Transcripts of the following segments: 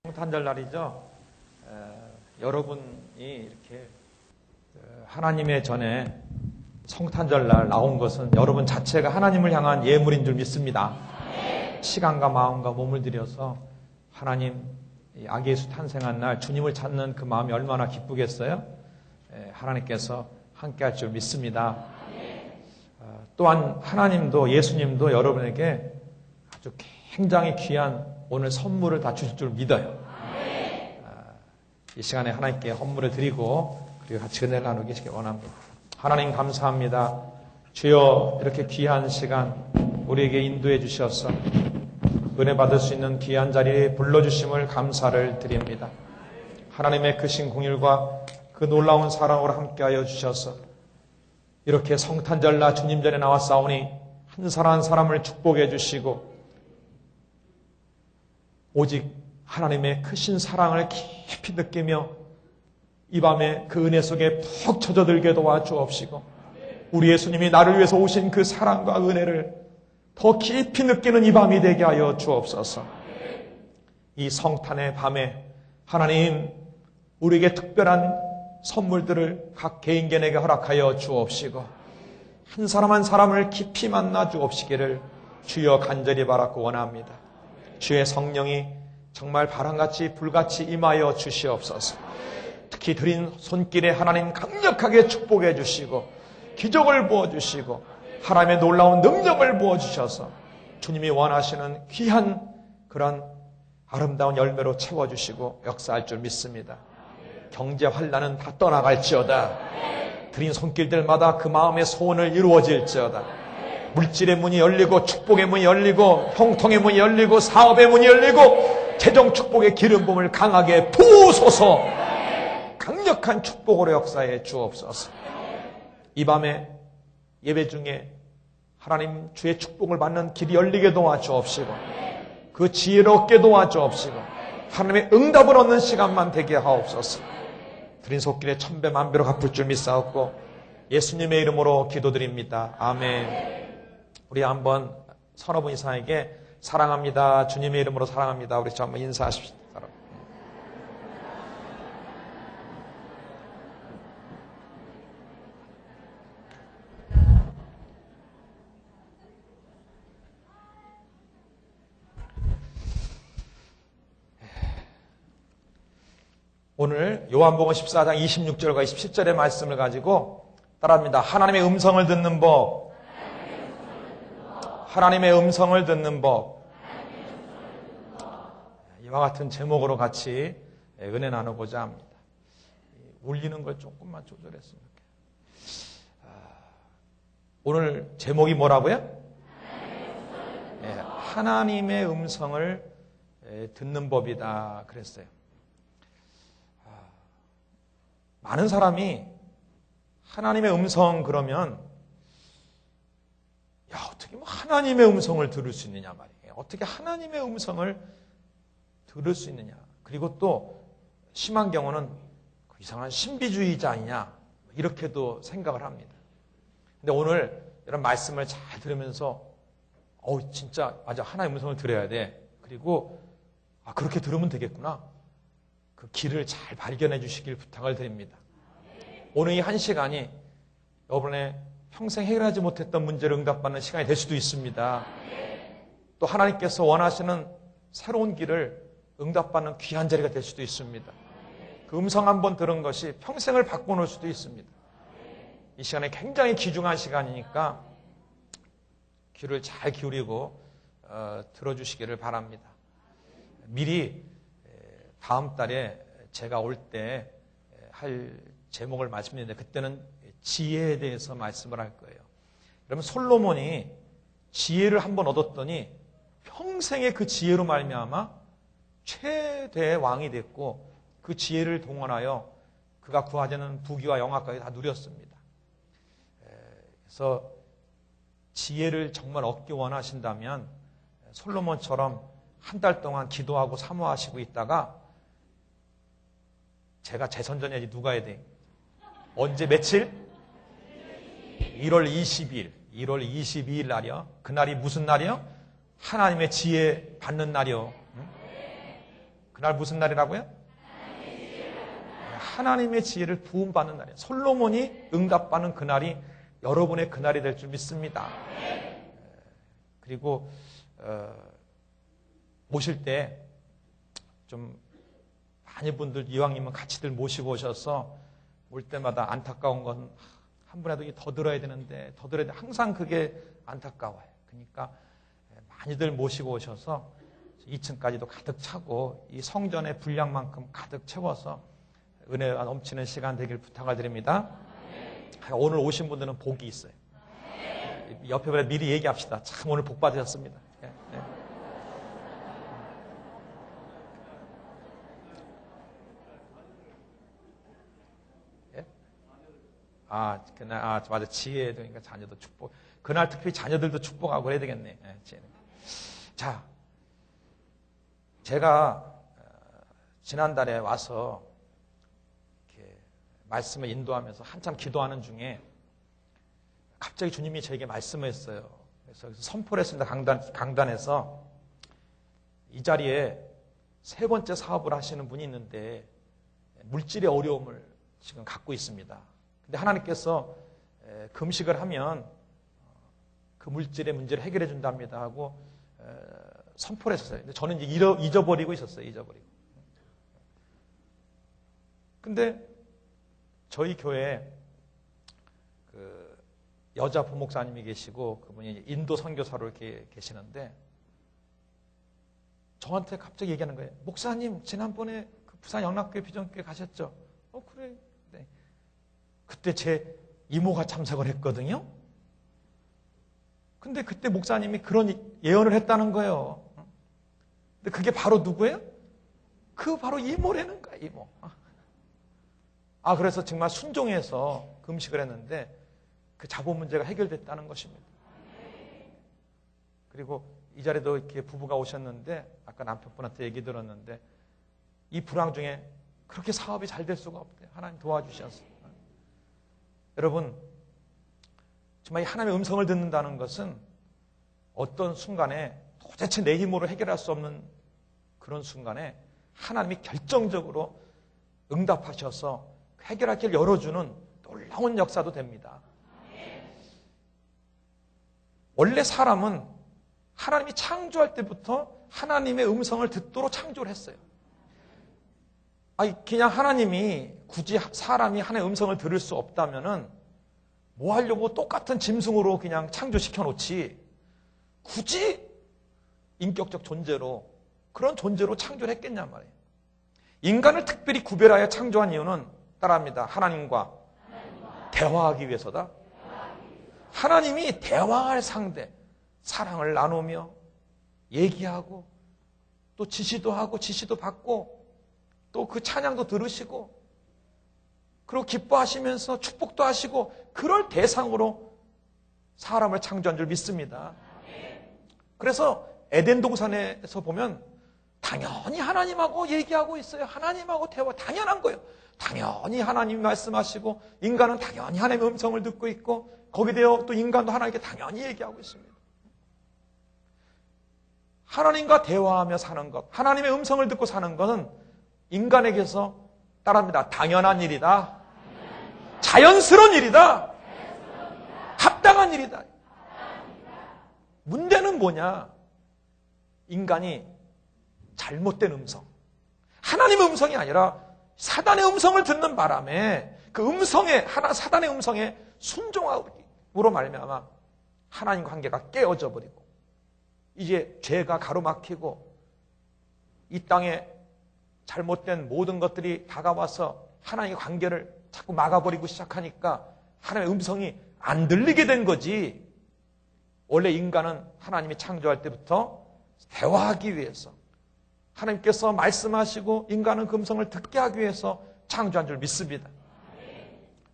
성탄절 날이죠. 여러분이 이렇게 하나님의 전에 성탄절 날 나온 것은 여러분 자체가 하나님을 향한 예물인 줄 믿습니다. 시간과 마음과 몸을 들여서 하나님 아기 예수 탄생한 날 주님을 찾는 그 마음이 얼마나 기쁘겠어요? 하나님께서 함께할 줄 믿습니다. 또한 하나님도 예수님도 여러분에게 아주 굉장히 귀한 오늘 선물을 다 주실 줄 믿어요. 이 시간에 하나님께 헌물을 드리고 그리고 같이 은혜를 나누기 원합니다. 하나님 감사합니다. 주여 이렇게 귀한 시간 우리에게 인도해 주셔서 은혜 받을 수 있는 귀한 자리에 불러주심을 감사를 드립니다. 하나님의 크신 공일과 그 놀라운 사랑으로 함께하여 주셔서 이렇게 성탄절날 주님 전에 나왔사오니 한 사람 한 사람을 축복해 주시고 오직 하나님의 크신 사랑을 깊이 느끼며 이 밤에 그 은혜 속에 푹 젖어들게 도와주옵시고 우리 예수님이 나를 위해서 오신 그 사랑과 은혜를 더 깊이 느끼는 이 밤이 되게 하여 주옵소서. 이 성탄의 밤에 하나님 우리에게 특별한 선물들을 각 개인 개인에게 허락하여 주옵시고 한 사람 한 사람을 깊이 만나 주옵시기를 주여 간절히 바라고 원합니다. 주의 성령이 정말 바람같이 불같이 임하여 주시옵소서. 특히 드린 손길에 하나님 강력하게 축복해 주시고 기적을 부어주시고 하나님의 놀라운 능력을 부어주셔서 주님이 원하시는 귀한 그런 아름다운 열매로 채워주시고 역사할 줄 믿습니다. 경제 환난은 다 떠나갈지어다. 드린 손길들마다 그 마음의 소원을 이루어질지어다. 물질의 문이 열리고 축복의 문이 열리고 형통의 문이 열리고 사업의 문이 열리고 재정 축복의 기름 부음을 강하게 부으소서. 강력한 축복으로 역사해 주옵소서. 이 밤에 예배 중에 하나님 주의 축복을 받는 길이 열리게 도와주옵시고 그 지혜를 얻게 도와주옵시고 하나님의 응답을 얻는 시간만 되게 하옵소서. 드린 손길에 천배 만배로 갚을 줄 믿사옵고 예수님의 이름으로 기도드립니다. 아멘. 우리 한번 서너 분 이상에게 사랑합니다. 주님의 이름으로 사랑합니다. 우리 한번 인사하십시오. 오늘 요한복음 14장 26절과 27절의 말씀을 가지고 따라합니다. 하나님의 음성을 듣는 법. 하나님의 음성을 듣는 법. 이와 같은 제목으로 같이 은혜 나누고자 합니다. 울리는 걸 조금만 조절했으면 좋겠어요. 오늘 제목이 뭐라고요? 하나님의 음성을 듣는 법이다 그랬어요. 많은 사람이 하나님의 음성 그러면 어떻게 하나님의 음성을 들을 수 있느냐 말이에요. 어떻게 하나님의 음성을 들을 수 있느냐. 그리고 또 심한 경우는 이상한 신비주의자 아니냐 이렇게도 생각을 합니다. 근데 오늘 이런 말씀을 잘 들으면서 진짜 맞아 하나님의 음성을 들어야 돼. 그리고 그렇게 들으면 되겠구나. 그 길을 잘 발견해 주시길 부탁을 드립니다. 오늘 이 한 시간이 여러분의 평생 해결하지 못했던 문제를 응답받는 시간이 될 수도 있습니다. 또 하나님께서 원하시는 새로운 길을 응답받는 귀한 자리가 될 수도 있습니다. 그 음성 한번 들은 것이 평생을 바꿔놓을 수도 있습니다. 이 시간에 굉장히 귀중한 시간이니까 귀를 잘 기울이고 들어주시기를 바랍니다. 미리 다음 달에 제가 올 때 할 제목을 말씀드리는데 그때는 지혜에 대해서 말씀을 할 거예요. 여러분 솔로몬이 지혜를 한번 얻었더니 평생에 그 지혜로 말미암아 최대의 왕이 됐고 그 지혜를 동원하여 그가 구하자는 부귀와 영화까지 다 누렸습니다. 그래서 지혜를 정말 얻기 원하신다면 솔로몬처럼 한 달 동안 기도하고 사모하시고 있다가 제가 재선전해야지 누가 해야 돼? 언제 며칠? 1월 22일 날이요. 그날이 무슨 날이요? 하나님의 지혜 받는 날이요. 그날 무슨 날이라고요? 하나님의 지혜를 부음받는 날이에요. 솔로몬이 응답받는 그날이 여러분의 그날이 될 줄 믿습니다. 그리고 모실 때 좀 많은 분들 이왕이면 같이들 모시고 오셔서 올 때마다 안타까운 건 한 분이라도 더 들어야 되는데 항상 그게 안타까워요. 그러니까 많이들 모시고 오셔서 2층까지도 가득 차고 이 성전의 분량만큼 가득 채워서 은혜가 넘치는 시간 되길 부탁을 드립니다. 오늘 오신 분들은 복이 있어요. 옆에 미리 얘기합시다. 참 오늘 복 받으셨습니다. 맞아. 지혜도, 그러니까 자녀도 축복. 그날 특별히 자녀들도 축복하고 그래야 되겠네. 자, 제가 지난달에 와서 이렇게 말씀을 인도하면서 한참 기도하는 중에 갑자기 주님이 저에게 말씀을 했어요. 그래서 선포를 했습니다. 강단에서 이 자리에 세 번째 사업을 하시는 분이 있는데 물질의 어려움을 지금 갖고 있습니다. 근데 하나님께서 금식을 하면 그 물질의 문제를 해결해 준답니다 하고 선포를 했었어요. 근데 저는 이제 잊어버리고 있었어요. 근데 저희 교회에 그 여자 부목사님이 계시고 그분이 인도 선교사로 이렇게 계시는데 저한테 갑자기 얘기하는 거예요. 목사님, 지난번에 그 부산 영락교회 비전교회 가셨죠? 그래. 네. 그때 제 이모가 참석을 했거든요. 근데 그때 목사님이 그런 예언을 했다는 거예요. 근데 그게 바로 누구예요? 그 바로 이모라는 거야, 이모. 그래서 정말 순종해서 금식을 했는데 그 자본 문제가 해결됐다는 것입니다. 그리고 이 자리에도 이렇게 부부가 오셨는데 아까 남편분한테 얘기 들었는데 이 불황 중에 그렇게 사업이 잘 될 수가 없대요. 하나님 도와주셔서. 여러분, 정말 이 하나님의 음성을 듣는다는 것은 어떤 순간에 도대체 내 힘으로 해결할 수 없는 그런 순간에 하나님이 결정적으로 응답하셔서 해결할 길을 열어주는 놀라운 역사도 됩니다. 원래 사람은 하나님이 창조할 때부터 하나님의 음성을 듣도록 창조를 했어요. 그냥 하나님이 굳이 사람이 하나님의 음성을 들을 수 없다면은 뭐 하려고 똑같은 짐승으로 그냥 창조시켜 놓지 굳이 인격적 존재로 그런 존재로 창조를 했겠냔 말이에요. 인간을 특별히 구별하여 창조한 이유는 따라합니다. 하나님과 대화하기 위해서다. 하나님이 대화할 상대, 사랑을 나누며 얘기하고 또 지시도 하고 지시도 받고 또 그 찬양도 들으시고 그리고 기뻐하시면서 축복도 하시고 그럴 대상으로 사람을 창조한 줄 믿습니다. 그래서 에덴 동산에서 보면 당연히 하나님하고 얘기하고 있어요. 하나님하고 대화 당연한 거예요. 당연히 하나님이 말씀하시고 인간은 당연히 하나님의 음성을 듣고 있고 거기에 대해 또 인간도 하나님께 당연히 얘기하고 있습니다. 하나님과 대화하며 사는 것, 하나님의 음성을 듣고 사는 것은 인간에게서 따라합니다. 당연한 일이다. 자연스러운 일이다. 합당한 일이다. 문제는 뭐냐? 인간이 잘못된 음성, 하나님의 음성이 아니라 사단의 음성을 듣는 바람에 그 음성에 사단의 음성에 순종함으로 말미암아 하나님 관계가 깨어져 버리고 이제 죄가 가로막히고 이 땅에 잘못된 모든 것들이 다가와서 하나님의 관계를 자꾸 막아버리고 시작하니까 하나님의 음성이 안 들리게 된 거지. 원래 인간은 하나님이 창조할 때부터 대화하기 위해서 하나님께서 말씀하시고 인간은 그 음성을 듣게 하기 위해서 창조한 줄 믿습니다.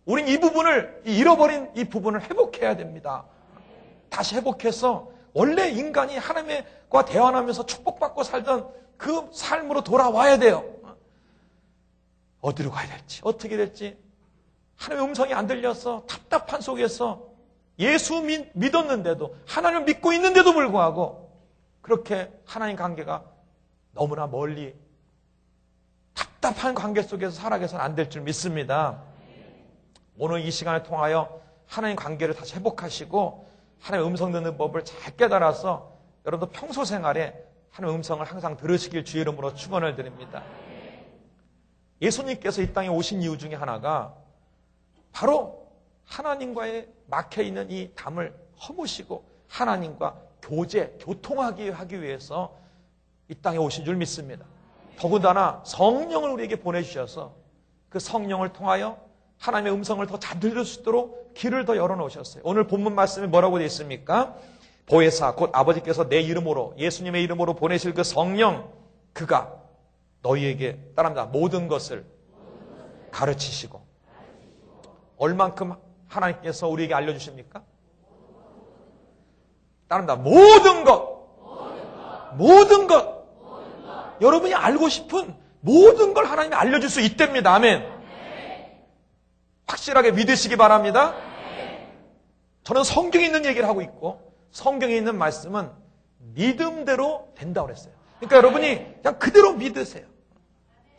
우린 이 부분을, 잃어버린 이 부분을 회복해야 됩니다. 다시 회복해서 원래 인간이 하나님과 대화하면서 축복받고 살던 그 삶으로 돌아와야 돼요. 어디로 가야 될지, 어떻게 될지 하나님의 음성이 안 들려서 답답한 속에서 예수 믿었는데도 하나님을 믿고 있는데도 불구하고 그렇게 하나님 관계가 너무나 멀리 답답한 관계 속에서 살아가서는 안 될 줄 믿습니다. 오늘 이 시간을 통하여 하나님 관계를 다시 회복하시고 하나님의 음성 듣는 법을 잘 깨달아서 여러분도 평소 생활에 하나님의 음성을 항상 들으시길 주의 이름으로 축원을 드립니다. 예수님께서 이 땅에 오신 이유 중에 하나가 바로 하나님과의 막혀있는 이 담을 허무시고 하나님과 교통하기 위해서 이 땅에 오신 줄 믿습니다. 더군다나 성령을 우리에게 보내주셔서 그 성령을 통하여 하나님의 음성을 더 잘 들을 수 있도록 길을 더 열어놓으셨어요. 오늘 본문 말씀이 뭐라고 되어 있습니까? 보혜사 곧 아버지께서 내 이름으로 예수님의 이름으로 보내실 그 성령 그가 너희에게 따릅니다. 모든 것을 가르치시고 얼만큼 하나님께서 우리에게 알려주십니까? 따릅니다. 모든 것 여러분이 알고 싶은 모든 걸 하나님이 알려줄 수 있답니다. 아멘. 확실하게 믿으시기 바랍니다. 저는 성경에 있는 얘기를 하고 있고 성경에 있는 말씀은 믿음대로 된다고 그랬어요. 그러니까 여러분이 그냥 그대로 믿으세요.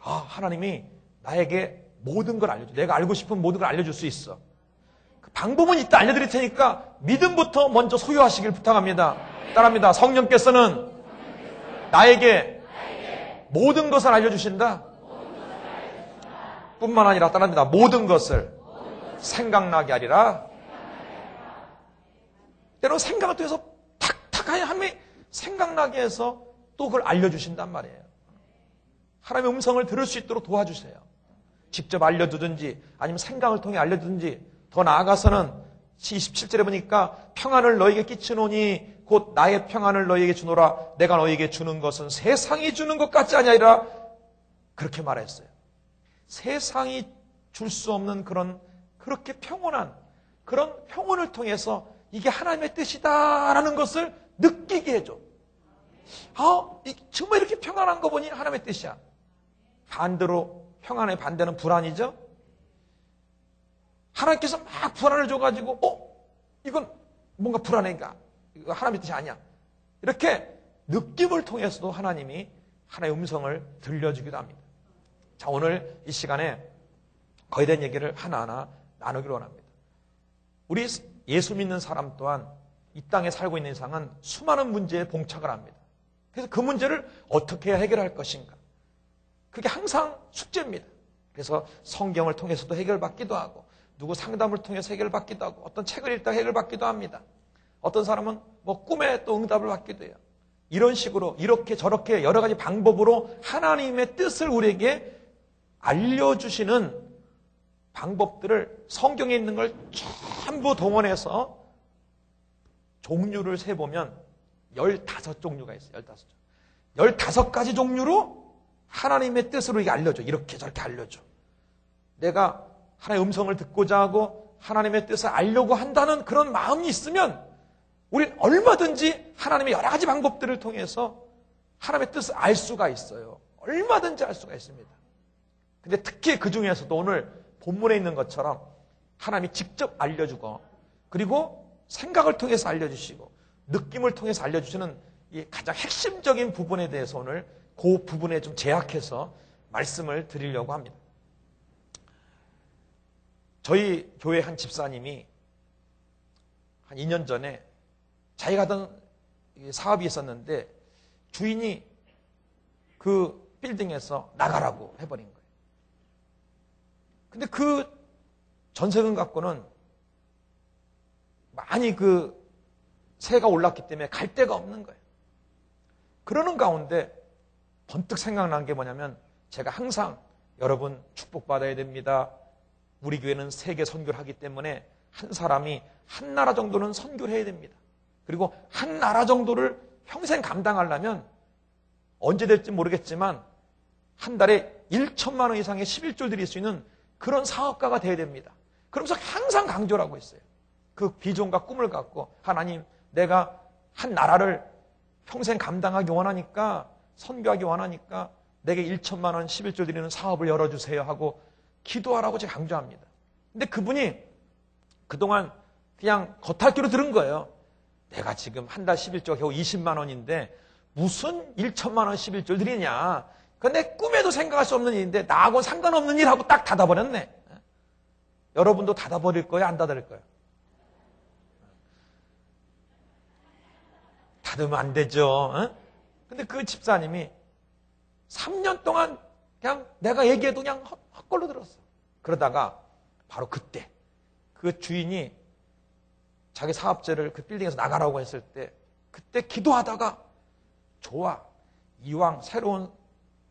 하나님이 나에게 모든 걸 알려줘. 내가 알고 싶은 모든 걸 알려줄 수 있어. 그 방법은 이따 알려드릴 테니까 믿음부터 먼저 소유하시길 부탁합니다. 따라합니다. 성령께서는 나에게 모든 것을 알려주신다. 뿐만 아니라 따라합니다. 모든 것을 생각나게 하리라. 때로 생각을 통해서 탁탁하게 하나님이 생각나게 해서 또 그걸 알려주신단 말이에요. 하나님의 음성을 들을 수 있도록 도와주세요. 직접 알려두든지 아니면 생각을 통해 알려두든지 더 나아가서는 27절에 보니까 평안을 너에게 끼치노니 곧 나의 평안을 너에게 주노라. 내가 너에게 주는 것은 세상이 주는 것 같지 아니하리라. 그렇게 말했어요. 세상이 줄 수 없는 그렇게 평온한 그런 평온을 통해서 이게 하나님의 뜻이다라는 것을 느끼게 해줘. 정말 이렇게 평안한 거 보니 하나님의 뜻이야. 반대로 평안의 반대는 불안이죠. 하나님께서 막 불안을 줘가지고 이건 뭔가 불안해가 이거 하나님의 뜻이 아니야. 이렇게 느낌을 통해서도 하나님이 하나님의 음성을 들려주기도 합니다. 자, 오늘 이 시간에 거기에 대한 얘기를 하나하나 나누기로 원합니다. 우리 예수 믿는 사람 또한 이 땅에 살고 있는 이상은 수많은 문제에 봉착을 합니다. 그래서 그 문제를 어떻게 해야 해결할 것인가. 그게 항상 숙제입니다. 그래서 성경을 통해서도 해결받기도 하고 누구 상담을 통해서 해결받기도 하고 어떤 책을 읽다 해결받기도 합니다. 어떤 사람은 꿈에 또 응답을 받기도 해요. 이런 식으로 이렇게 저렇게 여러 가지 방법으로 하나님의 뜻을 우리에게 알려주시는 방법들을 성경에 있는 걸 전부 동원해서 종류를 세보면 15종류가 있어요. 15종. 15가지 종류로 하나님의 뜻을 우리에게 알려줘. 이렇게 저렇게 알려줘. 내가 하나님의 음성을 듣고자 하고 하나님의 뜻을 알려고 한다는 그런 마음이 있으면 우리는 얼마든지 하나님의 여러 가지 방법들을 통해서 하나님의 뜻을 알 수가 있어요. 얼마든지 알 수가 있습니다. 근데 특히 그 중에서도 오늘 본문에 있는 것처럼 하나님이 직접 알려주고 그리고 생각을 통해서 알려주시고 느낌을 통해서 알려주시는 이 가장 핵심적인 부분에 대해서 오늘 그 부분에 좀 제약해서 말씀을 드리려고 합니다. 저희 교회 한 집사님이 한 2년 전에 자기가 하던 사업이 있었는데 주인이 그 빌딩에서 나가라고 해버린 거예요. 근데 그 전세금 갖고는 많이 그 세가 올랐기 때문에 갈 데가 없는 거예요. 그러는 가운데 번뜩 생각난 게 뭐냐면 제가 항상 여러분 축복받아야 됩니다. 우리 교회는 세계 선교를 하기 때문에 한 사람이 한 나라 정도는 선교를 해야 됩니다. 그리고 한 나라 정도를 평생 감당하려면 언제 될지 모르겠지만 한 달에 1천만 원 이상의 11조를 드릴 수 있는 그런 사업가가 돼야 됩니다. 그러면서 항상 강조를 하고 있어요. 그 비전과 꿈을 갖고 하나님 내가 한 나라를 평생 감당하기 원하니까 선교하기 원하니까 내게 1천만 원 11조 드리는 사업을 열어주세요 하고 기도하라고 제가 강조합니다. 근데 그분이 그동안 그냥 겉핥기로 들은 거예요. 내가 지금 한 달 11조가 겨우 20만 원인데 무슨 1천만 원 11조를 드리냐. 근데 꿈에도 생각할 수 없는 일인데 나하고 상관없는 일하고 딱 닫아버렸네. 여러분도 닫아버릴 거예요? 안 닫을 거예요? 닫으면 안 되죠. 근데 그 집사님이 3년 동안 그냥 내가 얘기해도 그냥 헛걸로 들었어. 그러다가 바로 그때 그 주인이 자기 사업체를 그 빌딩에서 나가라고 했을 때 그때 기도하다가 좋아. 이왕 새로운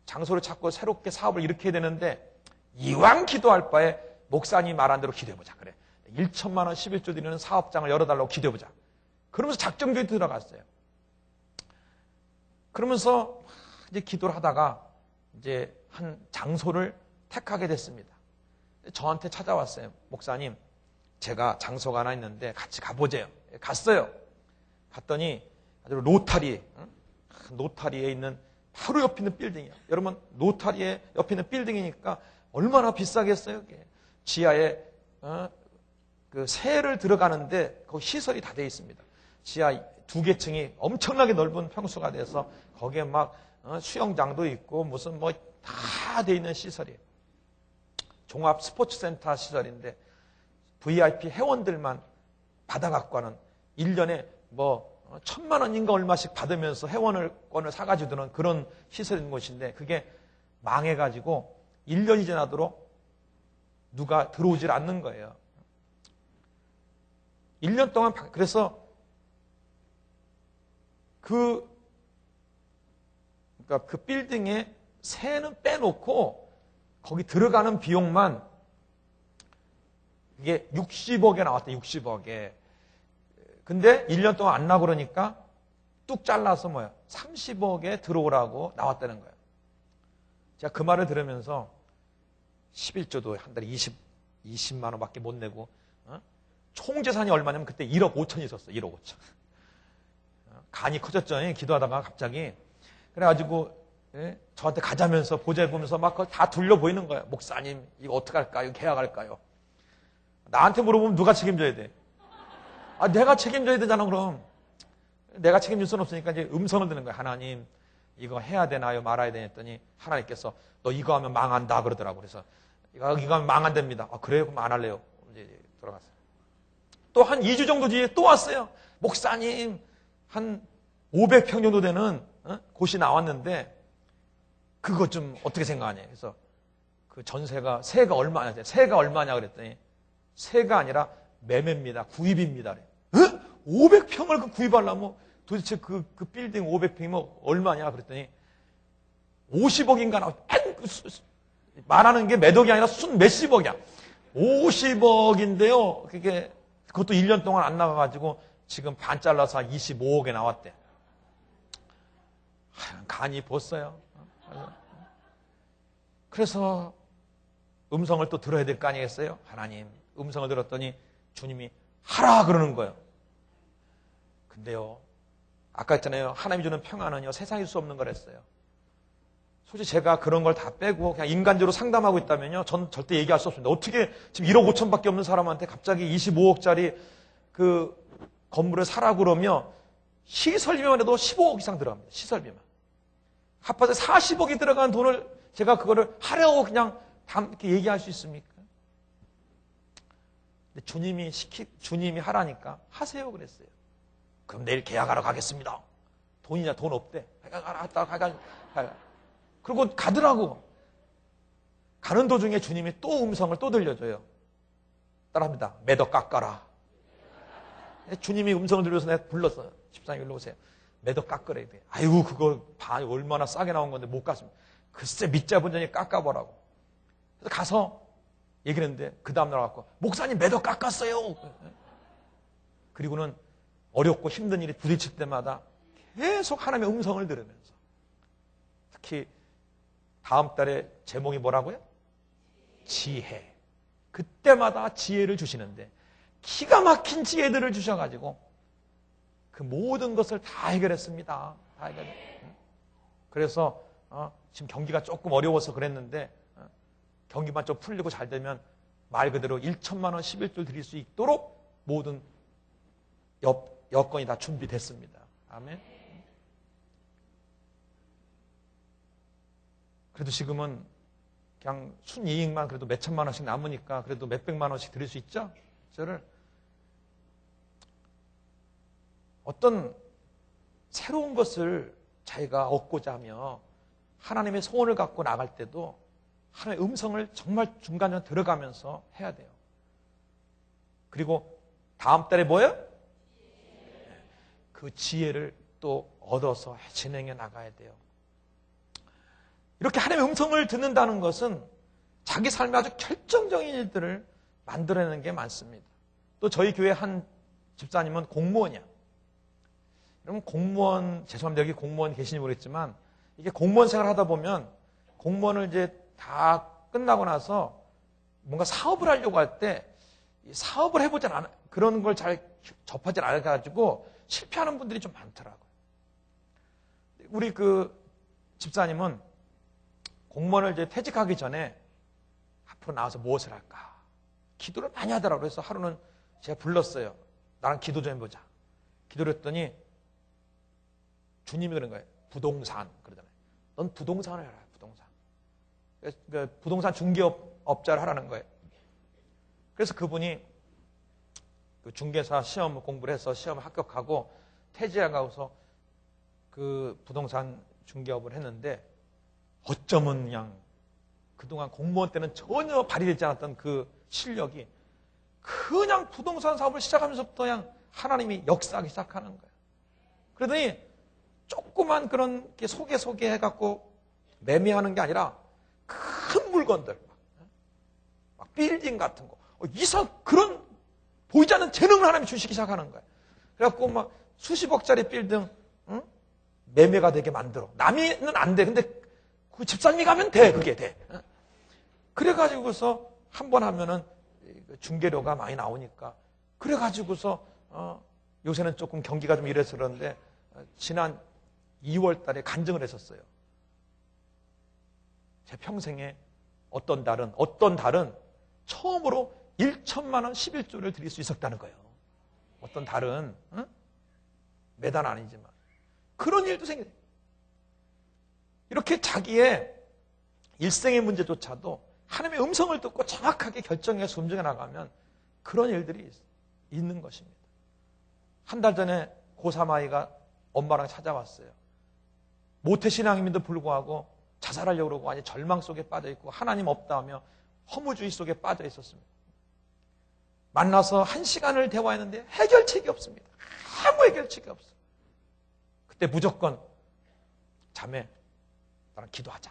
장소를 찾고 새롭게 사업을 일으켜야 되는데 이왕 기도할 바에 목사님이 말한 대로 기도해보자. 그래. 1천만 원 11조 드리는 사업장을 열어달라고 기도해보자. 그러면서 작정교회 들어갔어요. 그러면서 이제 기도를 하다가 이제 한 장소를 택하게 됐습니다. 저한테 찾아왔어요. 목사님, 제가 장소가 하나 있는데 같이 가보재요. 갔어요. 갔더니 아주 노타리에 있는 바로 옆에 있는 빌딩이야. 여러분, 노타리에 옆에 있는 빌딩이니까 얼마나 비싸겠어요? 이게. 지하에 그 새를 들어가는데 거기 시설이 다 되어 있습니다. 지하 2개층이 엄청나게 넓은 평수가 돼서 거기에 막 수영장도 있고 무슨 뭐 다 되어 있는 시설이에요. 종합 스포츠센터 시설인데 VIP 회원들만 받아갖고 하는 1년에 뭐 1,000만 원인가 얼마씩 받으면서 회원권을 사가지고 드는 그런 시설인 곳인데 그게 망해가지고 1년이 지나도록 누가 들어오질 않는 거예요. 1년 동안 그래서 그러니까 그 빌딩에 새는 빼놓고 거기 들어가는 비용만 이게 60억에 나왔대. 60억에. 근데 1년 동안 안 나고 그러니까 뚝 잘라서 30억에 들어오라고 나왔다는 거예요. 제가 그 말을 들으면서 11조도 한 달에 20만 원밖에 못 내고 총 재산이 얼마냐면 그때 1억 5천이 있었어요. 1억 5천. 간이 커졌죠. 기도하다가 갑자기. 그래가지고 저한테 가자면서 보좌 보면서 막 그걸 다 둘려 보이는 거예요. 목사님 이거 어떡할까요? 계약할까요? 나한테 물어보면 누가 책임져야 돼? 내가 책임져야 되잖아. 그럼 내가 책임질 수는 없으니까 이제 음성을 듣는 거예요. 하나님 이거 해야 되나요? 말아야 되나 했더니 하나님께서 너 이거 하면 망한다 그러더라고. 그래서 이거 하면 망한답니다. 그래요? 그럼 안 할래요. 이제 돌아갔어요. 또 한 2주 정도 뒤에 또 왔어요. 목사님 한 500평 정도 되는 곳이 나왔는데 그거 좀 어떻게 생각하냐. 그래서 그 전세가 세가 얼마냐. 세가 얼마냐 그랬더니 세가 아니라 매매입니다. 구입입니다. 500평을 그 구입하려면 도대체 그 빌딩 500평이면 얼마냐 그랬더니 50억인가 나와. 말하는 게 몇억이 아니라 순 몇십억이야. 50억인데요. 그것도 1년 동안 안 나가가지고 지금 반 잘라서 25억에 나왔대. 간이 벗어요. 그래서 음성을 또 들어야 될 거 아니겠어요? 하나님 음성을 들었더니 주님이 하라 그러는 거예요. 근데요, 아까 했잖아요. 하나님이 주는 평안은요 세상에 수 없는 거랬어요. 솔직히 제가 그런 걸 다 빼고 그냥 인간적으로 상담하고 있다면요 전 절대 얘기할 수 없습니다. 어떻게 지금 1억 5천밖에 없는 사람한테 갑자기 25억짜리 그 건물을 사라고 그러면 시설비만 해도 15억 이상 들어갑니다. 시설비만. 합해서 40억이 들어간 돈을 제가 그거를 하려고 그냥 이렇게 얘기할 수 있습니까? 근데 주님이 하라니까 하세요 그랬어요. 그럼 내일 계약하러 가겠습니다. 돈이냐 돈 없대. 가. 그리고 가더라고. 가는 도중에 주님이 또 음성을 또 들려줘요. 따라합니다. 매덕 깎아라. 주님이 음성을 들려서 내가 불렀어요. 집사님 일로 오세요. 매덕 깎으래. 아이고 그거 얼마나 싸게 나온 건데 못 갔습니다. 글쎄 밑잡은 전에 깎아보라고. 그래서 가서 얘기를 했는데 그 다음날 와서 목사님 매덕 깎았어요. 그리고는 어렵고 힘든 일이 부딪힐 때마다 계속 하나님의 음성을 들으면서 특히 다음 달에 제목이 뭐라고요? 지혜. 그때마다 지혜를 주시는데 기가 막힌 지혜들을 주셔가지고 그 모든 것을 다 해결했습니다. 다 그래서 지금 경기가 조금 어려워서 그랬는데 경기만 좀 풀리고 잘 되면 말 그대로 1천만 원 11조 드릴 수 있도록 모든 여건이 다 준비됐습니다. 아멘. 그래도 지금은 그냥 순이익만 그래도 몇 천만 원씩 남으니까 그래도 몇 백만 원씩 드릴 수 있죠? 저를 어떤 새로운 것을 자기가 얻고자 하며 하나님의 소원을 갖고 나갈 때도 하나님의 음성을 정말 중간에 들어가면서 해야 돼요. 그리고 다음 달에 뭐예요? 그 지혜를 또 얻어서 진행해 나가야 돼요. 이렇게 하나님의 음성을 듣는다는 것은 자기 삶에 아주 결정적인 일들을 만들어내는 게 많습니다. 또 저희 교회 한 집사님은 공무원이야. 여러분 공무원, 죄송합니다. 여기 공무원 계시는지 모르겠지만 이게 공무원 생활 하다 보면 공무원을 이제 다 끝나고 나서 뭔가 사업을 하려고 할 때 사업을 해보지 않아, 그런 걸 잘 접하지 않아가지고 실패하는 분들이 좀 많더라고요. 우리 그 집사님은 공무원을 이제 퇴직하기 전에 앞으로 나와서 무엇을 할까? 기도를 많이 하더라고요. 그래서 하루는 제가 불렀어요. 나랑 기도 좀 해보자. 기도를 했더니 주님이 그런 거예요. 부동산 그러잖아요. 넌 부동산을 해라. 부동산. 그래서 부동산 중개업자를 하라는 거예요. 그래서 그분이 그 중개사 시험 공부를 해서 시험을 합격하고 퇴직하고서 그 부동산 중개업을 했는데 어쩌면 그냥 그동안 공무원 때는 전혀 발휘되지 않았던 그 실력이 그냥 부동산 사업을 시작하면서부터 그냥 하나님이 역사하기 시작하는 거예요. 그러더니 조그만 그런 게 소개 해갖고 매매하는 게 아니라 큰 물건들, 막 빌딩 같은 거, 이상 그런 보이지 않는 재능을 하나님이 주시기 시작하는 거예요. 그래갖고 막 수십억짜리 빌딩 매매가 되게 만들어. 남이는 안 돼. 근데 그 집사님이 가면 돼. 그게 돼. 그래가지고서 한 번 하면은 중개료가 많이 나오니까 그래가지고서 요새는 조금 경기가 좀 이래서 그런데 지난 2월 달에 간증을 했었어요. 제 평생에 어떤 달은 처음으로 1천만 원 11조를 드릴 수 있었다는 거예요. 어떤 달은 매달 아니지만 그런 일도 생겨요. 이렇게 자기의 일생의 문제조차도 하나님의 음성을 듣고 정확하게 결정해서 움직여 나가면 그런 일들이 있는 것입니다. 한 달 전에 고3 아이가 엄마랑 찾아왔어요. 모태신앙임에도 불구하고 자살하려고 그러고 아니 절망 속에 빠져 있고 하나님 없다 하며 허무주의 속에 빠져 있었습니다. 만나서 1시간을 대화했는데 해결책이 없습니다. 아무 해결책이 없어요. 그때 무조건 자매 나랑 기도하자.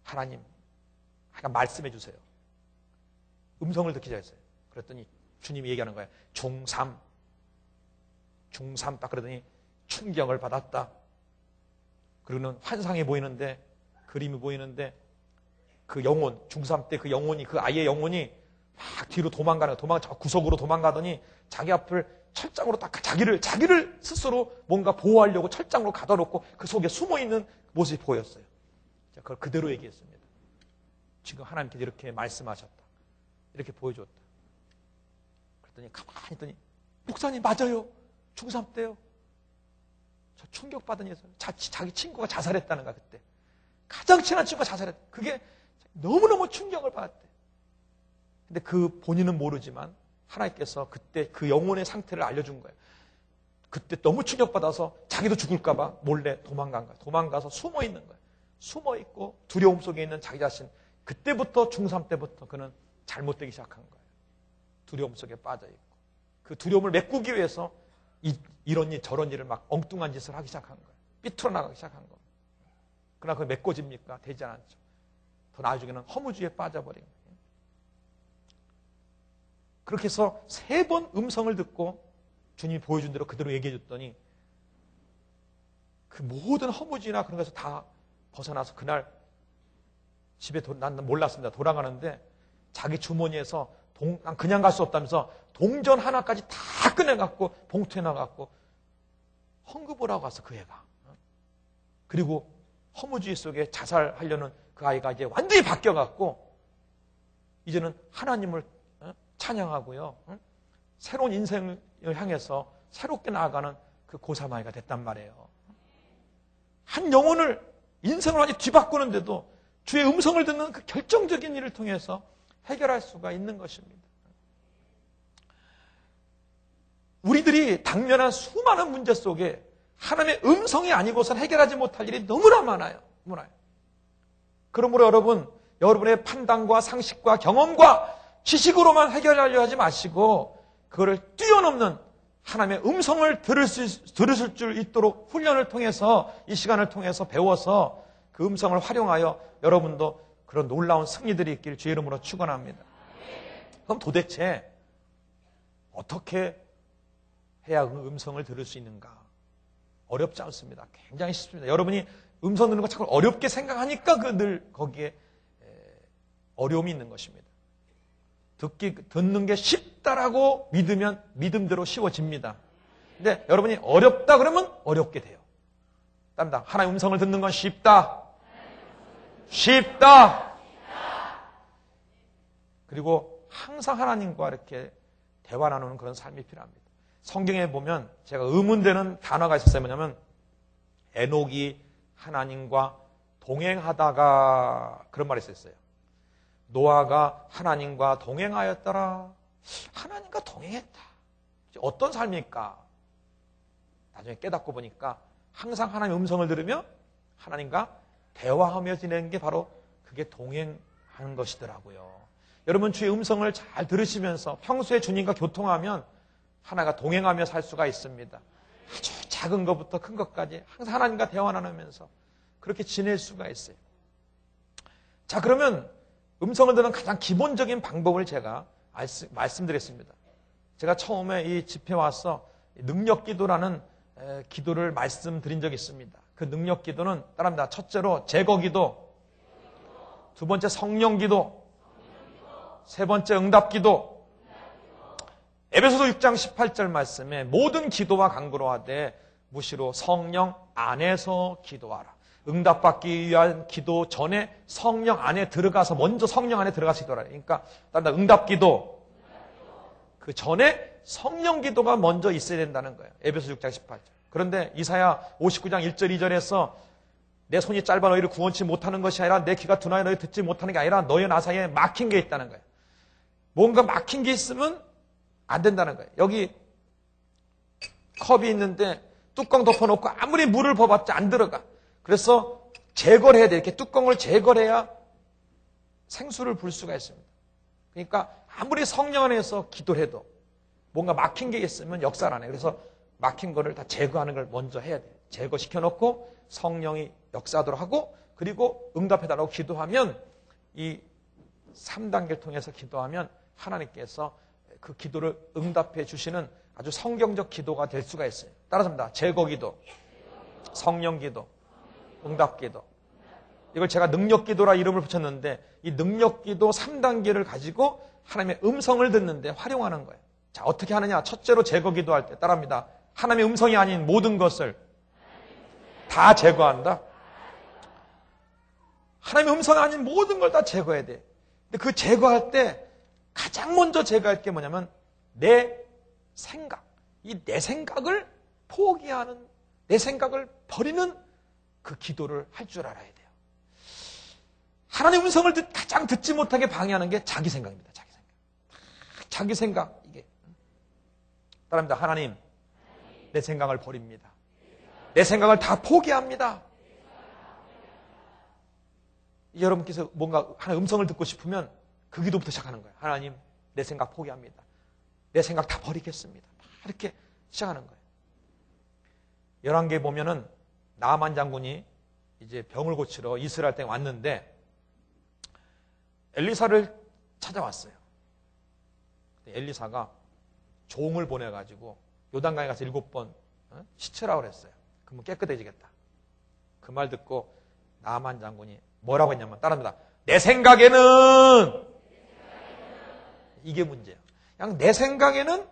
하나님 말씀해 주세요. 음성을 듣기 했어요. 그랬더니 주님이 얘기하는 거예요. 중3 딱 그러더니 충격을 받았다. 그리고는 환상이 보이는데 그림이 보이는데 그 영혼 중3 때 그 영혼이 그 아이의 영혼이 막 뒤로 도망가는 저 구석으로 도망가더니 자기 앞을 철장으로 딱 자기를 스스로 뭔가 보호하려고 철장으로 가둬놓고 그 속에 숨어있는 모습이 보였어요. 그걸 그대로 얘기했습니다. 지금 하나님께서 이렇게 말씀하셨다. 이렇게 보여줬다. 그랬더니 가만히 있더니 목사님 맞아요. 중3 때요. 저 충격받은 예수. 자기 친구가 자살했다는 거야 그때. 가장 친한 친구가 자살했다. 그게 너무너무 충격을 받았대. 근데 그 본인은 모르지만 하나님께서 그때 그 영혼의 상태를 알려준 거예요. 그때 너무 충격받아서 자기도 죽을까 봐 몰래 도망간 거예요. 도망가서 숨어 있는 거예요. 숨어 있고 두려움 속에 있는 자기 자신. 그때부터 중3 때부터 그는 잘못되기 시작한 거예요. 두려움 속에 빠져 있고. 그 두려움을 메꾸기 위해서 이런 일 저런 일을 막 엉뚱한 짓을 하기 시작한 거예요. 삐뚤어 나가기 시작한 거예요. 그러나 그게 메꿔집니까? 되지 않았죠. 더 나중에는 허무주의에 빠져버린 거예요. 그렇게 해서 3번 음성을 듣고 주님이 보여준 대로 그대로 얘기해 줬더니 그 모든 허무주의나 그런 것에서 다 벗어나서 그날 집에 난 몰랐습니다. 돌아가는데 자기 주머니에서 난 그냥 갈 수 없다면서 동전 하나까지 다 꺼내갖고 봉투에 넣어갖고 헌금을 하고 갔어 그 애가. 그리고 허무주의 속에 자살하려는 그 아이가 이제 완전히 바뀌어갖고 이제는 하나님을 찬양하고요. 새로운 인생을 향해서 새롭게 나아가는 그 고3 아이가 됐단 말이에요. 한 영혼을 인생을 완전히 뒤바꾸는데도 주의 음성을 듣는 그 결정적인 일을 통해서 해결할 수가 있는 것입니다. 우리들이 당면한 수많은 문제 속에 하나님의 음성이 아니고선 해결하지 못할 일이 너무나 많아요. 그러므로 여러분의 판단과 상식과 경험과 지식으로만 해결하려 하지 마시고 그거를 뛰어넘는 하나님의 음성을 들으실 줄 있도록 훈련을 통해서 이 시간을 통해서 배워서 그 음성을 활용하여 여러분도 그런 놀라운 승리들이 있길 주의 이름으로 축원합니다. 그럼 도대체 어떻게 해야 그 음성을 들을 수 있는가? 어렵지 않습니다. 굉장히 쉽습니다. 여러분이 음성 듣는 거 자꾸 어렵게 생각하니까 늘 거기에 어려움이 있는 것입니다. 듣는 게 쉽다라고 믿으면 믿음대로 쉬워집니다. 근데 여러분이 어렵다 그러면 어렵게 돼요. 답니다. 하나님의 음성을 듣는 건 쉽다. 그리고 항상 하나님과 이렇게 대화 나누는 그런 삶이 필요합니다. 성경에 보면 제가 의문되는 단어가 있었어요. 뭐냐면 에녹이 하나님과 동행하다가 그런 말이 있었어요. 노아가 하나님과 동행하였더라. 하나님과 동행했다. 어떤 삶일까? 나중에 깨닫고 보니까 항상 하나님의 음성을 들으며 하나님과 대화하며 지내는 게 바로 그게 동행하는 것이더라고요. 여러분 주의 음성을 잘 들으시면서 평소에 주님과 교통하면 하나가 동행하며 살 수가 있습니다. 아주 작은 것부터 큰 것까지 항상 하나님과 대화 나누면서 그렇게 지낼 수가 있어요. 자, 그러면 음성을 듣는 가장 기본적인 방법을 제가 말씀드렸습니다. 제가 처음에 이 집회 와서 능력기도라는 기도를 말씀드린 적이 있습니다. 그 능력기도는 따라합니다. 첫째로 제거기도, 두 번째 성령기도, 세 번째 응답기도. 에베소서 6장 18절 말씀에 모든 기도와 간구로 하되 무시로 성령 안에서 기도하라. 응답받기 위한 기도 전에 성령 안에 들어가서 먼저 성령 안에 들어가서 기도하라. 그러니까 응답기도 그 전에 성령 기도가 먼저 있어야 된다는 거예요. 에베소 6장 18절. 그런데 이사야 59장 1절 2절에서 내 손이 짧아 너희를 구원치 못하는 것이 아니라 내 귀가 둔하여 너희 듣지 못하는 게 아니라 너희 나 사이에 막힌 게 있다는 거예요. 뭔가 막힌 게 있으면 안 된다는 거예요. 여기 컵이 있는데 뚜껑 덮어놓고 아무리 물을 부어봤자 안 들어가. 그래서 제거를 해야 돼. 이렇게 뚜껑을 제거를 해야 생수를 불 수가 있습니다. 그러니까 아무리 성령 안에서 기도를 해도 뭔가 막힌 게 있으면 역사를 안 해요. 그래서 막힌 거를 다 제거하는 걸 먼저 해야 돼요. 제거시켜놓고 성령이 역사하도록 하고 그리고 응답해달라고 기도하면 이 3단계를 통해서 기도하면 하나님께서 그 기도를 응답해 주시는 아주 성경적 기도가 될 수가 있어요. 따라서입니다. 제거기도, 성령기도, 응답기도. 이걸 제가 능력기도라 이름을 붙였는데 이 능력기도 3단계를 가지고 하나님의 음성을 듣는데 활용하는 거예요. 자, 어떻게 하느냐? 첫째로 제거기도 할 때 따라합니다. 하나님의 음성이 아닌 모든 것을 다 제거한다. 하나님의 음성이 아닌 모든 걸 다 제거해야 돼. 근데 그 제거할 때 가장 먼저 제거할 게 뭐냐면 내 생각. 이 내 생각을 포기하는, 내 생각을 버리는 그 기도를 할 줄 알아야 돼요. 하나님의 음성을 가장 듣지 못하게 방해하는 게 자기 생각입니다. 자기 생각. 자기 생각, 이게. 따라합니다. 하나님, 내 생각을 버립니다. 내 생각을 다 포기합니다. 여러분께서 뭔가 하나의 음성을 듣고 싶으면 그 기도부터 시작하는 거예요. 하나님, 내 생각 포기합니다. 내 생각 다 버리겠습니다. 이렇게 시작하는 거예요. 열왕기에 보면은 나아만 장군이 이제 병을 고치러 이스라엘 땅에 왔는데 엘리사를 찾아왔어요. 엘리사가 종을 보내가지고 요단강에 가서 7번 씻으라고 그랬어요. 그러면 깨끗해지겠다. 그 말 듣고 나아만 장군이 뭐라고 했냐면 따라합니다. 내 생각에는 이게 문제예요. 그냥 내 생각에는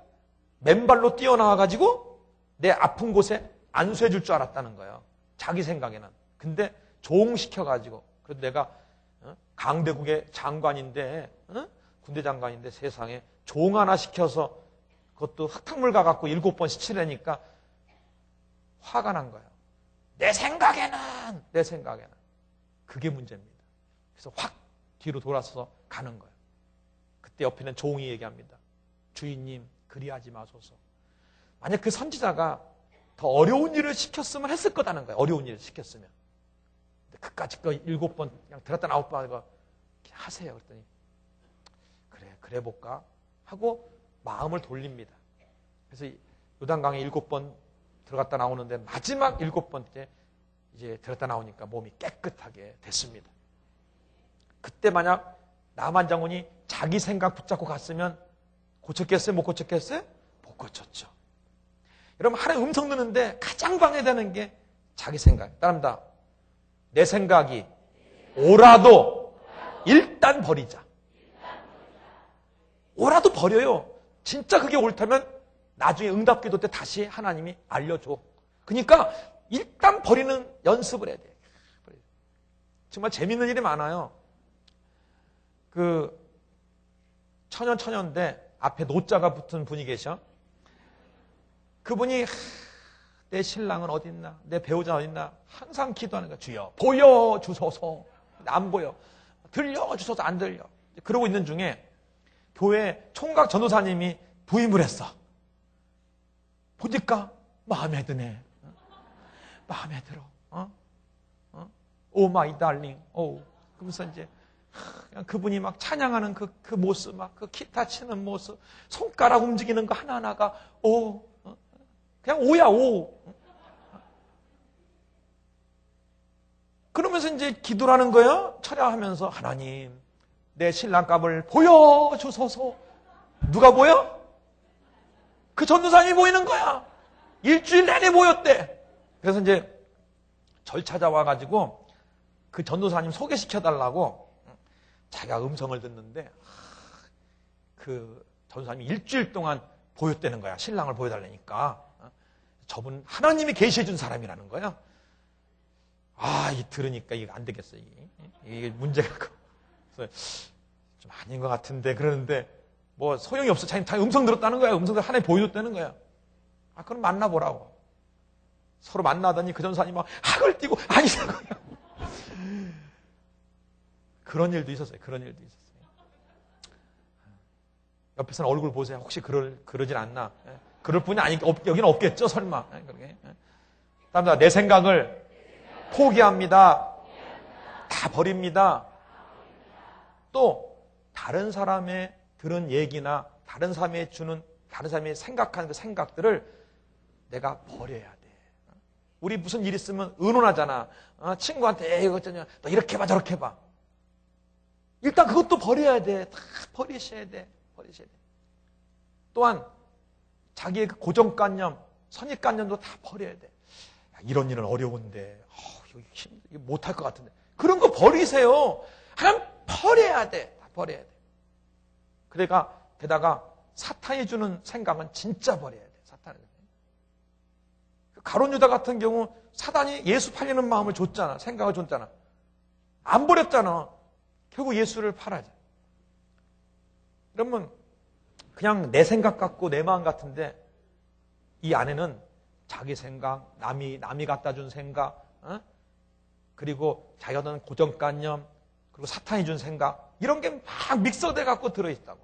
맨발로 뛰어나와가지고 내 아픈 곳에 안수해 줄 줄 알았다는 거예요. 자기 생각에는. 근데 조응시켜가지고 그래도 내가 강대국의 장관인데 군대 장관인데 세상에 종 하나 시켜서 그것도 흙탕물 가갖고 7번 시치려니까 화가 난 거예요. 내 생각에는 그게 문제입니다. 그래서 확 뒤로 돌아서서 가는 거예요. 그때 옆에 있는 종이 얘기합니다. 주인님, 그리하지 마소서. 만약 그 선지자가 더 어려운 일을 시켰으면 했을 거다는 거예요. 어려운 일을 시켰으면. 그까짓 거 7번 그냥 들었다 나왔다 하고 하세요. 그랬더니 그래 볼까 하고 마음을 돌립니다. 그래서 요단강에 7번 들어갔다 나오는데 마지막 7번째 이제 들었다 나오니까 몸이 깨끗하게 됐습니다. 그때 만약 나만 장군이 자기 생각 붙잡고 갔으면 고쳤겠어요? 못 고쳤겠어요? 못 고쳤죠. 여러분, 하나님 음성 듣는데 가장 방해되는 게 자기 생각. 따릅니다. 내 생각이 오라도 일단 버리자. 오라도 버려요. 진짜 그게 옳다면 나중에 응답기도 때 다시 하나님이 알려줘. 그러니까 일단 버리는 연습을 해야 돼. 정말 재밌는 일이 많아요. 그 천연데 앞에 노자가 붙은 분이 계셔. 그분이 내 신랑은 어딨나? 내 배우자는 어딨나? 항상 기도하는 거야. 주여 보여주소서. 안 보여. 들려주소서. 안 들려. 그러고 있는 중에 교회 총각 전도사님이 부임을 했어. 보니까 마음에 드네. 마음에 들어. 오 마이 달링. 그러면서 이제 그냥 그분이 막 찬양하는 그 모습, 막 그 기타 치는 모습, 손가락 움직이는 거 하나하나가 그냥 오야 오. 그러면서 이제 기도를 하는 거예요. 철야하면서 하나님 내 신랑감을 보여주소서. 누가 보여? 그 전도사님이 보이는 거야. 일주일 내내 보였대. 그래서 이제 절 찾아와가지고 그 전도사님 소개시켜달라고 자기가 음성을 듣는데 그 전도사님이 일주일 동안 보였다는 거야. 신랑을 보여달라니까. 저분 하나님이 계시해준 사람이라는 거야. 이 들으니까 이게 안 되겠어. 이게 문제가. 그래서 좀 아닌 것 같은데 그러는데 뭐 소용이 없어. 자기 음성 들었다는 거야. 음성을 하나님 보여줬다는 거야. 그럼 만나보라고. 서로 만나더니 그 전도사님이 막 학을 띄고 아니라고요. 그런 일도 있었어요. 옆에서는 얼굴 보세요. 혹시 그러진 않나? 그럴 뿐이 아니, 여기는 없겠죠, 설마. 그다음에 내 생각을 포기합니다. 다 버립니다. 또 다른 사람의 들은 얘기나 다른 사람이 생각하는 그 생각들을 내가 버려야 돼. 우리 무슨 일 있으면 의논하잖아. 친구한테 이거 어쩌냐, 너 이렇게 봐 저렇게 봐. 일단 그것도 버려야 돼. 다 버리셔야 돼. 또한 자기의 그 고정관념, 선입관념도 다 버려야 돼. 이런 일은 어려운데 이거 못할 것 같은데 그런 거 버리세요. 하나님 버려야 돼. 다 버려야 돼. 그러니까 게다가 사탄이 주는 생각은 진짜 버려야 돼. 사탄이. 가룟 유다 같은 경우 사단이 예수 팔리는 마음을 줬잖아. 생각을 줬잖아. 안 버렸잖아. 결국 예수를 팔아야 돼. 그러면 그냥 내 생각 같고 내 마음 같은데 이 안에는 자기 생각, 남이 갖다 준 생각, 그리고 자기가 얻은 고정관념, 그리고 사탄이 준 생각 이런 게 막 믹서돼 갖고 들어있다고.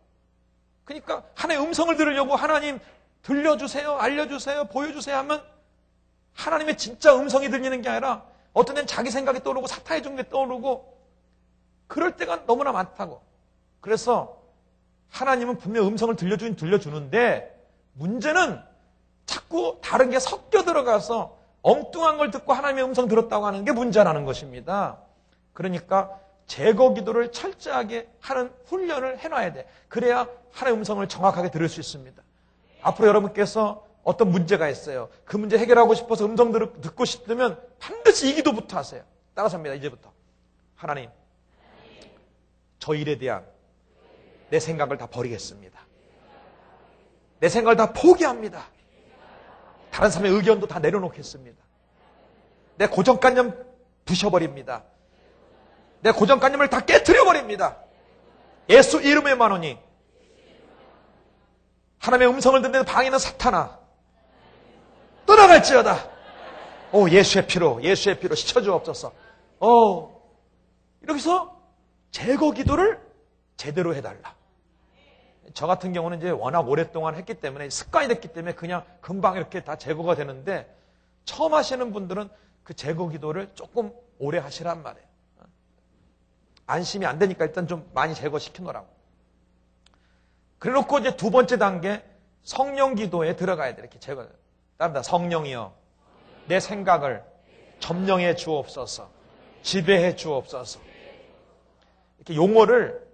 그러니까 하나님의 음성을 들으려고 하나님 들려주세요, 알려주세요, 보여주세요 하면 하나님의 진짜 음성이 들리는 게 아니라 어떤 데는 자기 생각이 떠오르고 사탄이 준 게 떠오르고 그럴 때가 너무나 많다고. 그래서 하나님은 분명 음성을 들려주는데 문제는 자꾸 다른 게 섞여 들어가서 엉뚱한 걸 듣고 하나님의 음성 들었다고 하는 게 문제라는 것입니다. 그러니까 제거 기도를 철저하게 하는 훈련을 해놔야 돼. 그래야 하나님의 음성을 정확하게 들을 수 있습니다. 앞으로 여러분께서 어떤 문제가 있어요. 그 문제 해결하고 싶어서 음성 듣고 싶으면 반드시 이 기도부터 하세요. 따라서 합니다. 이제부터. 하나님, 저 일에 대한 내 생각을 다 버리겠습니다. 내 생각을 다 포기합니다. 다른 사람의 의견도 다 내려놓겠습니다. 내 고정관념 부셔버립니다. 내 고정관념을 다 깨트려버립니다. 예수 이름의 만원이 하나님의 음성을 듣는 방해는 사탄아 떠나갈지어다. 예수의 피로 씻어주옵소서. 여기서 제거 기도를 제대로 해달라. 저 같은 경우는 이제 워낙 오랫동안 했기 때문에 습관이 됐기 때문에 그냥 금방 이렇게 다 제거가 되는데 처음 하시는 분들은 그 제거 기도를 조금 오래 하시란 말이에요. 안심이 안 되니까 일단 좀 많이 제거시키노라고. 그래 놓고 이제 두 번째 단계 성령 기도에 들어가야 돼. 이렇게 제거. 따릅니다. 성령이여 내 생각을 점령해 주옵소서. 지배해 주옵소서. 이렇게 용어를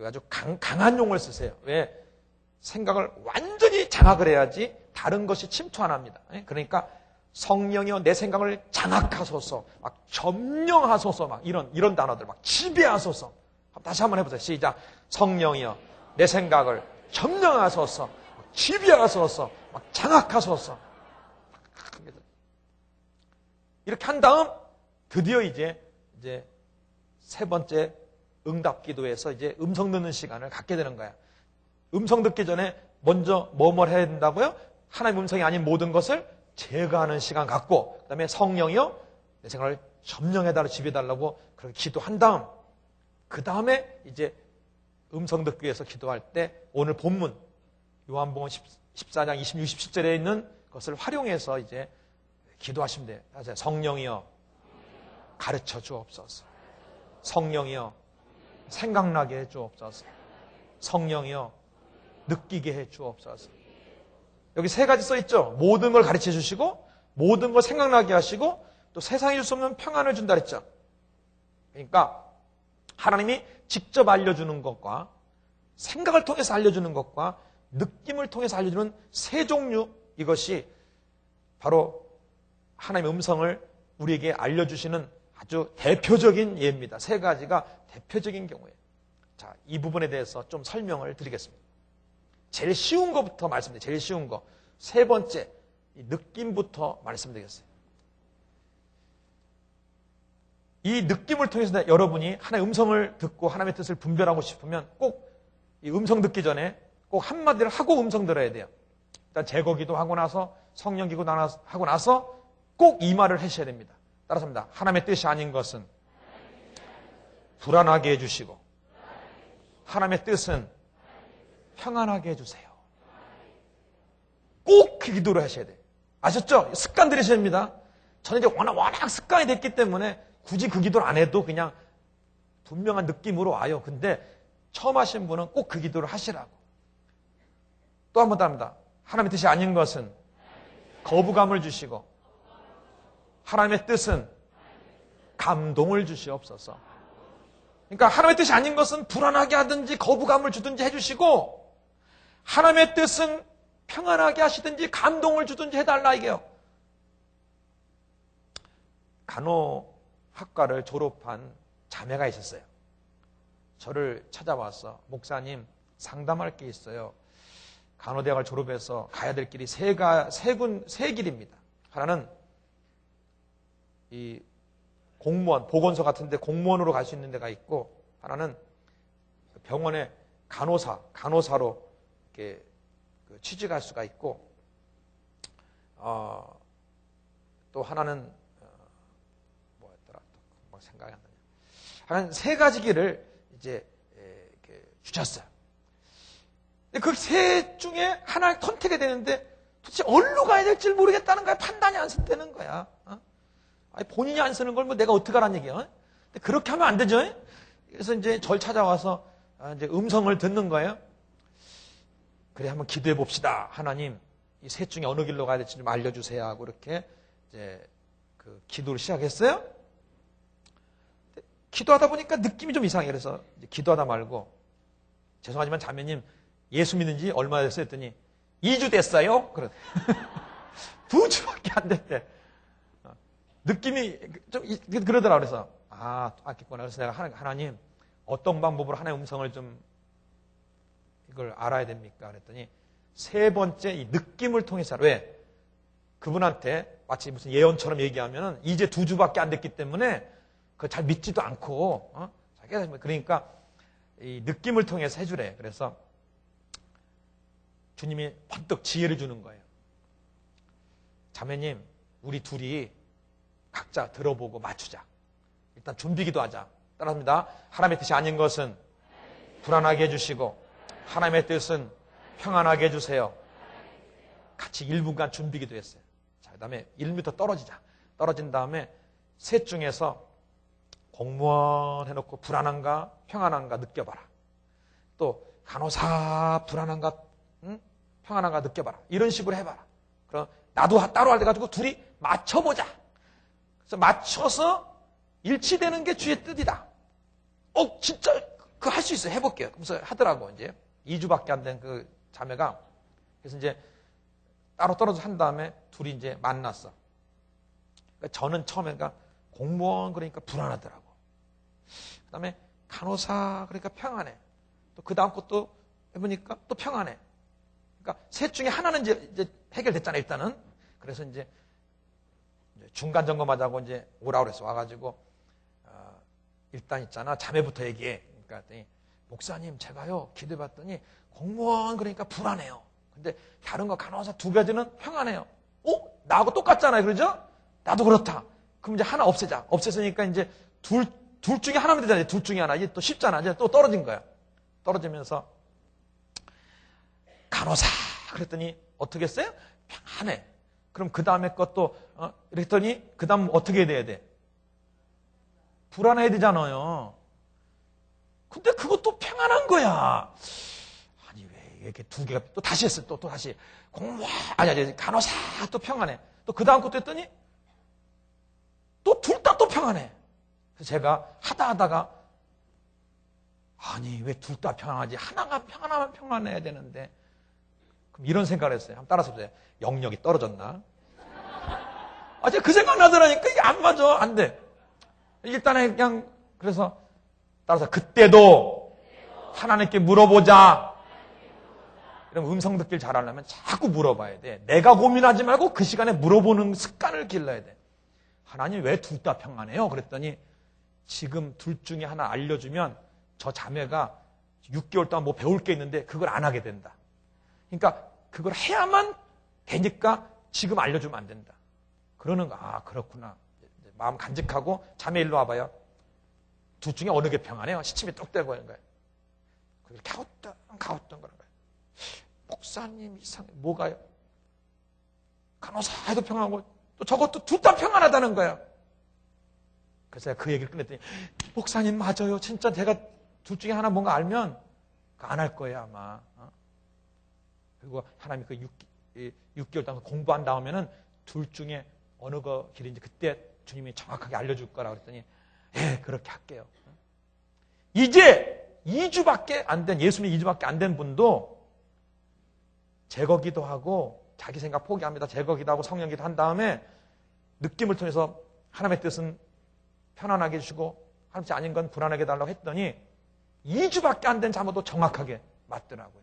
아주 강한 용어를 쓰세요. 왜? 생각을 완전히 장악을 해야지 다른 것이 침투 안 합니다. 그러니까 성령이여 내 생각을 장악하소서, 막 점령하소서, 막 이런 단어들, 막 지배하소서. 다시 한번 해보세요. 시작. 성령이여 내 생각을 점령하소서, 지배하소서, 막 장악하소서. 이렇게 한 다음 드디어 이제 세 번째 응답 기도에서 이제 음성 듣는 시간을 갖게 되는 거야. 음성 듣기 전에 먼저 뭐뭘 해야 된다고요? 하나님 음성이 아닌 모든 것을 제거하는 시간 갖고, 그 다음에 성령이요 내 생각을 점령해달라고 지배해달라고 그렇게 기도한 다음, 그 다음에 이제 음성 듣기 위해서 기도할 때 오늘 본문 요한복음 14장 26, 27절에 있는 것을 활용해서 이제 기도하시면 돼요. 성령이여 가르쳐 주옵소서. 성령이여 생각나게 해 주옵소서. 성령이여 느끼게 해 주옵소서. 여기 세 가지 써 있죠. 모든 걸 가르쳐 주시고 모든 걸 생각나게 하시고 또 세상이 줄 수 없는 평안을 준다 그랬죠. 그러니까 하나님이 직접 알려주는 것과 생각을 통해서 알려주는 것과 느낌을 통해서 알려주는 세 종류, 이것이 바로 하나님의 음성을 우리에게 알려주시는 아주 대표적인 예입니다. 세 가지가 대표적인 경우예요. 자, 이 부분에 대해서 좀 설명을 드리겠습니다. 제일 쉬운 것부터 말씀드려요. 제일 쉬운 거. 세 번째, 이 느낌부터 말씀드리겠어요. 이 느낌을 통해서 여러분이 하나님의 음성을 듣고 하나님의 뜻을 분별하고 싶으면 꼭 이 음성 듣기 전에 꼭 한마디를 하고 음성 들어야 돼요. 일단 제거기도 하고 나서 성령 기도 하고 나서 꼭 이 말을 하셔야 됩니다. 따라서 합니다. 하나님의 뜻이 아닌 것은 불안하게 해주시고 하나님의 뜻은 평안하게 해주세요. 꼭 그 기도를 하셔야 돼요. 아셨죠? 습관 들이셔야 됩니다. 저는 이제 워낙 습관이 됐기 때문에 굳이 그 기도를 안 해도 그냥 분명한 느낌으로 와요. 근데 처음 하신 분은 꼭 그 기도를 하시라고. 또 한 번 더 합니다. 하나님의 뜻이 아닌 것은 거부감을 주시고 하나님의 뜻은 감동을 주시옵소서. 그러니까 하나님의 뜻이 아닌 것은 불안하게 하든지 거부감을 주든지 해주시고 하나님의 뜻은 평안하게 하시든지 감동을 주든지 해달라 이게요. 간호학과를 졸업한 자매가 있었어요. 저를 찾아와서 목사님 상담할 게 있어요. 간호대학을 졸업해서 가야 될 길이 세 길입니다. 하나는 이 공무원, 보건소 같은 데 공무원으로 갈 수 있는 데가 있고, 하나는 병원에 간호사로 이렇게 취직할 수가 있고, 또 하나는 뭐였더라? 또 생각이 안 나냐. 하나는 세 가지 길을 이제 이렇게 주셨어요. 그 세 중에 하나를 선택해야 되는데 도대체 어디로 가야 될지 모르겠다는 거야. 판단이 안 선되는 거야. 아니, 본인이 안 쓰는 걸 뭐 내가 어떻게 하라는 얘기야. 근데 그렇게 하면 안 되죠. 그래서 이제 절 찾아와서 이제 음성을 듣는 거예요. 그래, 한번 기도해 봅시다. 하나님, 이 셋 중에 어느 길로 가야 될지 좀 알려주세요 하고 이렇게 이제 그 기도를 시작했어요. 기도하다 보니까 느낌이 좀 이상해. 그래서 이제 기도하다 말고, 죄송하지만 자매님 예수 믿는 지 얼마 됐어요? 했더니 2주 됐어요? 그래. 2주밖에 안 됐대. 느낌이 좀 그러더라. 그래서 알겠구나. 그래서 내가 하나님 어떤 방법으로 하나님의 음성을 좀 이걸 알아야 됩니까? 그랬더니 세 번째 이 느낌을 통해서. 왜? 그분한테 마치 무슨 예언처럼 얘기하면은 이제 2주밖에 안 됐기 때문에 그걸 잘 믿지도 않고 그러니까 이 느낌을 통해서 해주래. 그래서 주님이 번뜩 지혜를 주는 거예요. 자매님, 우리 둘이 각자 들어보고 맞추자. 일단 준비기도 하자. 따라합니다. 하나님의 뜻이 아닌 것은 불안하게 해주시고 하나님의 뜻은 평안하게 해주세요. 같이 1분간 준비 기도했어요. 자, 그 다음에 1m 떨어지자. 떨어진 다음에 셋 중에서 공무원 해놓고 불안한가 평안한가 느껴봐라. 또 간호사 불안한가 평안한가 느껴봐라. 이런 식으로 해봐라. 그럼 나도 따로 해가지고 둘이 맞춰보자. 그래서 맞춰서 일치되는 게 주의 뜻이다. 진짜 그거 할 수 있어요. 해볼게요. 그래서 하더라고. 이제 2주밖에 안 된 그 자매가. 그래서 이제 따로 떨어져 한 다음에 둘이 이제 만났어. 그러니까 저는 처음에 공무원 그러니까 불안하더라고. 그 다음에 간호사 그러니까 평안해. 또 그 다음 것도 해보니까 또 평안해. 그러니까 셋 중에 하나는 이제 해결됐잖아, 일단은. 그래서 이제 중간 점검하자고 이제 오라고 그랬어. 와가지고, 일단 있잖아. 자매부터 얘기해. 그러니까 목사님, 제가요, 기도해봤더니 공무원 그러니까 불안해요. 근데 다른 거 간호사 두 가지는 평안해요. 나하고 똑같잖아요. 그러죠? 나도 그렇다. 그럼 이제 하나 없애자. 없애서니까 이제 둘 중에 하나면 되잖아요. 둘 중에 하나. 이제 또 쉽잖아. 이제 또 떨어진 거야. 떨어지면서 간호사 그랬더니 어떻게 했어요? 평안해. 그럼 그 다음에 것도 이랬더니 그 다음 어떻게 돼야 돼? 불안해야 되잖아요. 근데 그것도 평안한 거야. 아니 왜 이렇게 두 개가 또 다시 했어요. 또 다시 공무원 아니 간호사 또 평안해. 또 그 다음 것도 했더니 또 둘 다 또 평안해. 그래서 제가 하다가 아니 왜 둘 다 평안하지? 하나만 평안해야 되는데. 그럼 이런 생각을 했어요. 한번 따라서 보세요. 영역이 떨어졌나? 제가 그 생각 나더라니까 이게 안 맞아. 안 돼. 일단은 그냥 그래서 따라서 그때도 하나님께 물어보자. 이런 음성 듣기를 잘하려면 자꾸 물어봐야 돼. 내가 고민하지 말고 그 시간에 물어보는 습관을 길러야 돼. 하나님 왜 둘 다 평안해요? 그랬더니 지금 둘 중에 하나 알려주면 저 자매가 6개월 동안 뭐 배울 게 있는데 그걸 안 하게 된다. 그러니까 그걸 해야만 되니까 지금 알려주면 안 된다. 그러는 거. 그렇구나. 마음 간직하고 자매 일로 와봐요. 둘 중에 어느 게 평안해요? 시침이 뚝 떼고 하는 거예요. 그걸 가웃던 그런 거예요. 목사님 이상해. 뭐가요? 간호사 해도 평안하고 또 저것도 둘 다 평안하다는 거예요. 그래서 제가 그 얘기를 끝냈더니 목사님 맞아요. 진짜 제가 둘 중에 하나 뭔가 알면 안 할 거예요 아마. 그리고 하나님이 그 6개월 동안 공부한 다음에는 둘 중에 어느 거 길인지 그때 주님이 정확하게 알려줄 거라고 그랬더니 그렇게 할게요. 이제 2주밖에 안 된 예수님 2주밖에 안 된 분도 제거 기도하고 자기 생각 포기합니다. 제거 기도하고 성령 기도한 다음에 느낌을 통해서 하나님의 뜻은 편안하게 해주시고 하나님의 뜻이 아닌 건 불안하게 해달라고 했더니 2주밖에 안 된 자모도 정확하게 맞더라고요.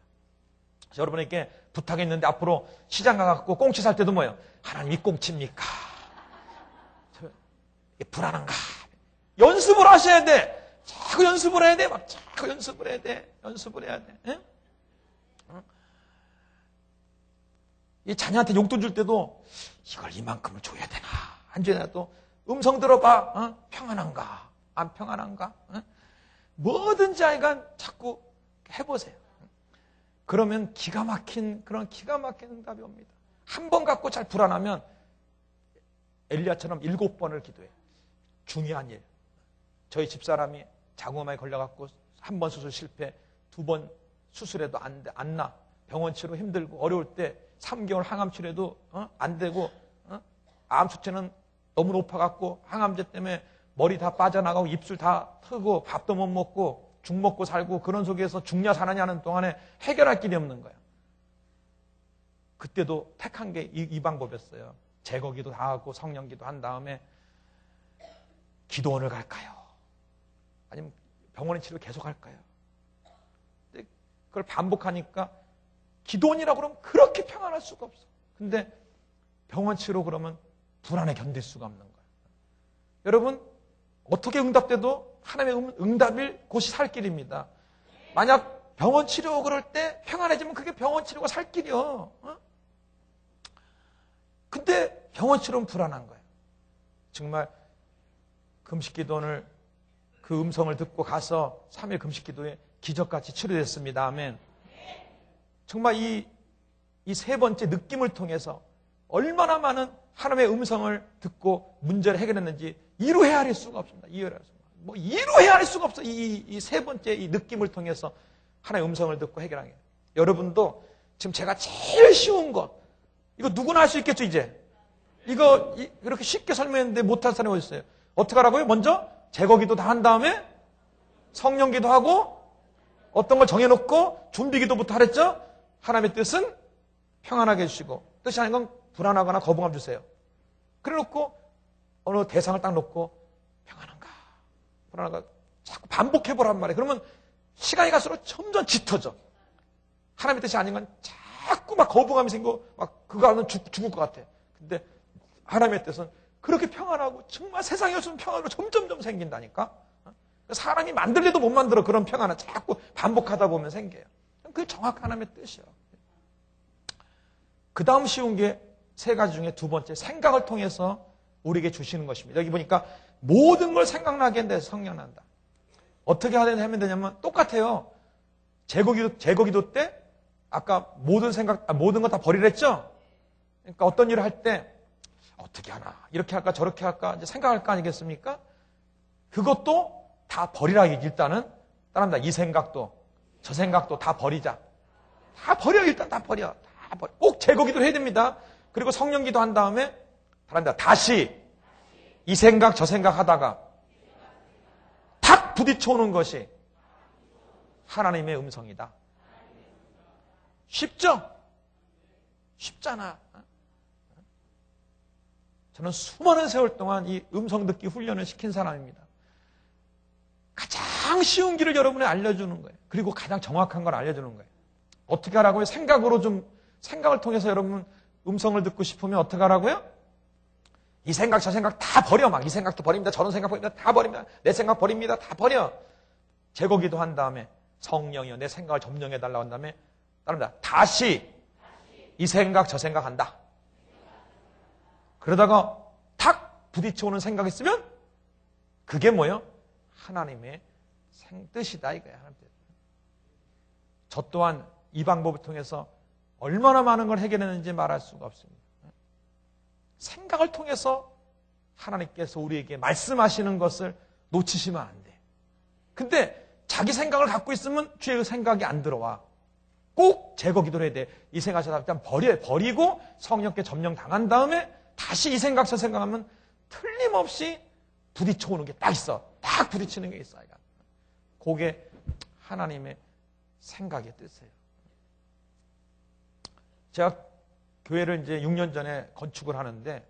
여러분에게 부탁했는데 앞으로 시장 가갖고 꽁치 살 때도 뭐예요? 하나님 이 꽁치입니까? 불안한가? 연습을 하셔야 돼. 자꾸 연습을 해야 돼. 막 자꾸 연습을 해야 돼. 연습을 해야 돼. 응? 이 자녀한테 용돈 줄 때도 이걸 이만큼을 줘야 되나? 안 줘야 되나? 또 음성 들어봐. 평안한가? 안 평안한가? 뭐든지 아이가 자꾸 해보세요. 그러면 기가 막힌 응답이 옵니다. 한 번 갖고 잘 불안하면 엘리야처럼 7번을 기도해요. 중요한 일. 저희 집사람이 자궁암에 걸려갖고 한 번 수술 실패, 2번 수술해도 안 나. 병원 치료 힘들고 어려울 때 3개월 항암 치료도 안 되고 암 수치는 너무 높아갖고 항암제 때문에 머리 다 빠져나가고 입술 다 트고 밥도 못 먹고 죽 먹고 살고 그런 속에서 죽냐 사느냐 하는 동안에 해결할 길이 없는 거예요. 그때도 택한 게 이 방법이었어요. 제거기도 다 하고 성령기도 한 다음에 기도원을 갈까요? 아니면 병원의 치료 계속 할까요? 근데 그걸 반복하니까 기도원이라고 그러면 그렇게 평안할 수가 없어. 근데 병원 치료 그러면 불안에 견딜 수가 없는 거예요. 여러분 어떻게 응답돼도 하나님의 응답일 곳이 살 길입니다. 만약 병원 치료 그럴 때 평안해지면 그게 병원 치료가 살 길이요. 근데 병원 치료는 불안한 거예요. 정말 금식 기도원을 그 음성을 듣고 가서 3일 금식 기도에 기적같이 치료됐습니다. 아멘. 정말 이 세 번째 느낌을 통해서 얼마나 많은 하나님의 음성을 듣고 문제를 해결했는지 이루 헤아릴 수가 없습니다. 이루 헤아릴 수가 없어. 이 세 번째 이 느낌을 통해서 하나님의 음성을 듣고 해결하게. 여러분도 지금 제가 제일 쉬운 것, 이거 누구나 할 수 있겠죠, 이제? 이거 이렇게 쉽게 설명했는데 못할 사람이 어디 있어요? 어떻게 하라고요? 먼저 제거기도 다 한 다음에 성령기도 하고 어떤 걸 정해놓고 준비기도부터 하랬죠? 하나님의 뜻은 평안하게 해주시고 뜻이 아닌 건 불안하거나 거부감 주세요. 그래 놓고 어느 대상을 딱 놓고 평안한가 불안한가 자꾸 반복해보란 말이에요. 그러면 시간이 갈수록 점점 짙어져. 하나님의 뜻이 아닌 건 자꾸 막 거부감이 생기고 막 그거 하면 죽을 것 같아. 근데 하나님의 뜻은 그렇게 평안하고 정말 세상에 없으면 평안으로 점점점 생긴다니까. 사람이 만들래도 못 만들어. 그런 평안은 자꾸 반복하다 보면 생겨요. 그게 정확한 하나님의 뜻이에요. 그 다음 쉬운 게 세 가지 중에 두 번째, 생각을 통해서 우리에게 주시는 것입니다. 여기 보니까 모든 걸 생각나게 한다 해서 성령난다. 어떻게 하면 되냐면 똑같아요. 제거기도 때 아까 모든 거 다 버리랬죠? 그러니까 어떤 일을 할 때 어떻게 하나, 이렇게 할까 저렇게 할까 이제 생각할 거 아니겠습니까? 그것도 다 버리라. 일단은 따라합니다. 이 생각도 저 생각도 다 버리자. 다 버려. 일단 다 버려. 꼭 제거기도 해야 됩니다. 그리고 성령기도 한 다음에 따라합니다. 다시 이 생각 저 생각 하다가 탁 부딪혀오는 것이 하나님의 음성이다. 쉽죠? 쉽잖아. 저는 수많은 세월 동안 이 음성 듣기 훈련을 시킨 사람입니다. 가장 쉬운 길을 여러분에 알려주는 거예요. 그리고 가장 정확한 걸 알려주는 거예요. 어떻게 하라고요? 생각을 통해서 여러분 음성을 듣고 싶으면 어떻게 하라고요? 이 생각 저 생각 다 버려. 막 이 생각도 버립니다. 저런 생각 버립니다. 다 버립니다. 내 생각 버립니다. 다 버려. 제거기도 한 다음에 성령이여 내 생각을 점령해달라고 한 다음에 따릅니다. 다시 이 생각 저 생각 한다. 그러다가 탁 부딪혀오는 생각이 있으면 그게 뭐예요? 하나님의 뜻이다 이거야. 저 또한 이 방법을 통해서 얼마나 많은 걸 해결했는지 말할 수가 없습니다. 생각을 통해서 하나님께서 우리에게 말씀하시는 것을 놓치시면 안 돼. 근데 자기 생각을 갖고 있으면 주의 생각이 안 들어와. 꼭 제거기도를 해야 돼. 이 생각 저 생각 버리고 성령께 점령 당한 다음에 다시 이 생각 저 생각하면 틀림없이 부딪혀오는 게 딱 있어. 딱 부딪히는 게 있어요. 그게 하나님의 생각의 뜻이에요. 제가 교회를 이제 6년 전에 건축을 하는데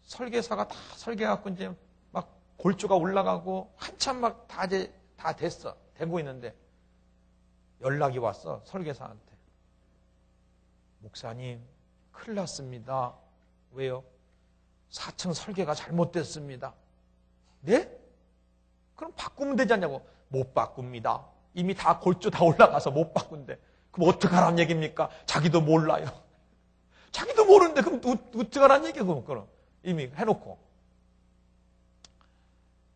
설계사가 다 설계해갖고 이제 막 골조가 올라가고 한참 막 다 됐어. 되고 있는데 연락이 왔어. 설계사한테. 목사님, 큰일 났습니다. 왜요? 4층 설계가 잘못됐습니다. 네? 그럼 바꾸면 되지 않냐고. 못 바꿉니다. 이미 다 골조 다 올라가서 못 바꾼대. 그럼 어떡하라는 얘기입니까? 자기도 몰라요. 자기도 모르는데 그럼 어떡하라는 얘기예요? 그럼 이미 해놓고.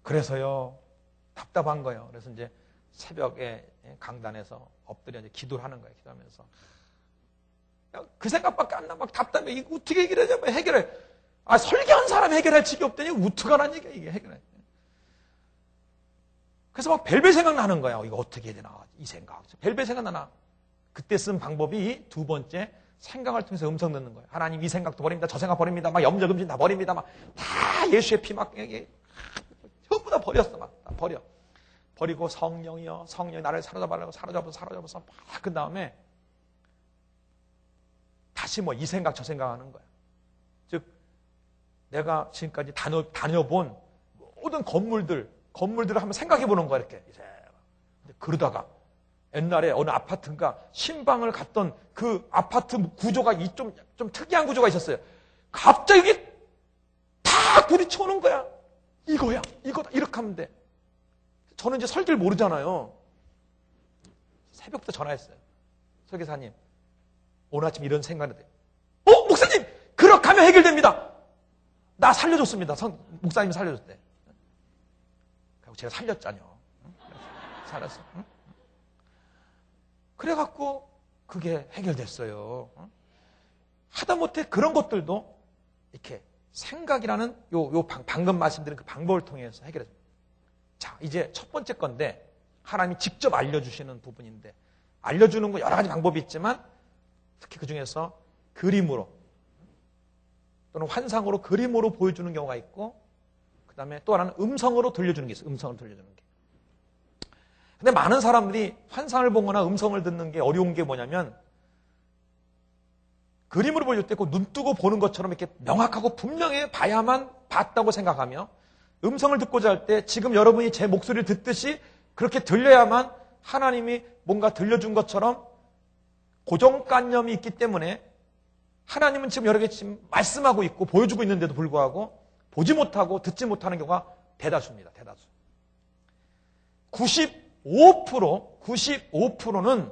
그래서요 답답한 거예요. 그래서 이제 새벽에 강단에서 엎드려 이제 기도를 하는 거예요. 기도하면서 그 생각밖에 안 나. 막 답답해. 이거 어떻게 해결하냐? 해결해. 설계한 사람 해결할 직이 없더니 어떡하라는 얘기야 이게 해결해. 그래서 막 별별 생각 나는 거야. 이거 어떻게 해야 되나? 이 생각. 별별 생각 나나. 그때 쓴 방법이 두 번째, 생각을 통해서 음성 듣는 거예요. 하나님 이 생각도 버립니다. 저 생각 버립니다. 막 염려금진 다 버립니다. 막 다 예수의 피 막 전부 다 버렸어. 막 다 버려. 버리고 성령이여 성령이 나를 사로잡아서 막 그 다음에 다시 뭐 이 생각 저 생각 하는 거야. 즉 내가 지금까지 다녀본 모든 건물들을 한번 생각해 보는 거야. 이렇게. 그러다가 옛날에 어느 아파트인가 신방을 갔던 그 아파트 구조가 좀 특이한 구조가 있었어요. 갑자기 이게 탁 부딪혀오는 거야. 이거야. 이거다. 이렇게 하면 돼. 저는 이제 설계를 모르잖아요. 새벽부터 전화했어요. 설계사님, 오늘 아침 이런 생각이 돼요. 목사님! 그렇게 하면 해결됩니다. 나 살려줬습니다. 목사님이 살려줬대. 제가 살렸잖요. 살았어. 그래갖고 그게 해결됐어요. 하다못해 그런 것들도 이렇게 생각이라는 방금 말씀드린 그 방법을 통해서 해결했습니다. 자, 이제 첫 번째 건데 하나님이 직접 알려주시는 부분인데 알려주는 거 여러 가지 방법이 있지만 특히 그 중에서 그림으로 또는 환상으로 그림으로 보여주는 경우가 있고 그 다음에 또 하나는 음성으로 들려주는 게 있어요. 음성을 들려주는 게. 근데 많은 사람들이 환상을 보거나 음성을 듣는 게 어려운 게 뭐냐면 그림으로 보여줄 때 눈 뜨고 보는 것처럼 이렇게 명확하고 분명히 봐야만 봤다고 생각하며 음성을 듣고자 할 때 지금 여러분이 제 목소리를 듣듯이 그렇게 들려야만 하나님이 뭔가 들려준 것처럼 고정관념이 있기 때문에 하나님은 지금 여러 개 지금 말씀하고 있고 보여주고 있는데도 불구하고 보지 못하고 듣지 못하는 경우가 대다수입니다. 대다수. 95%는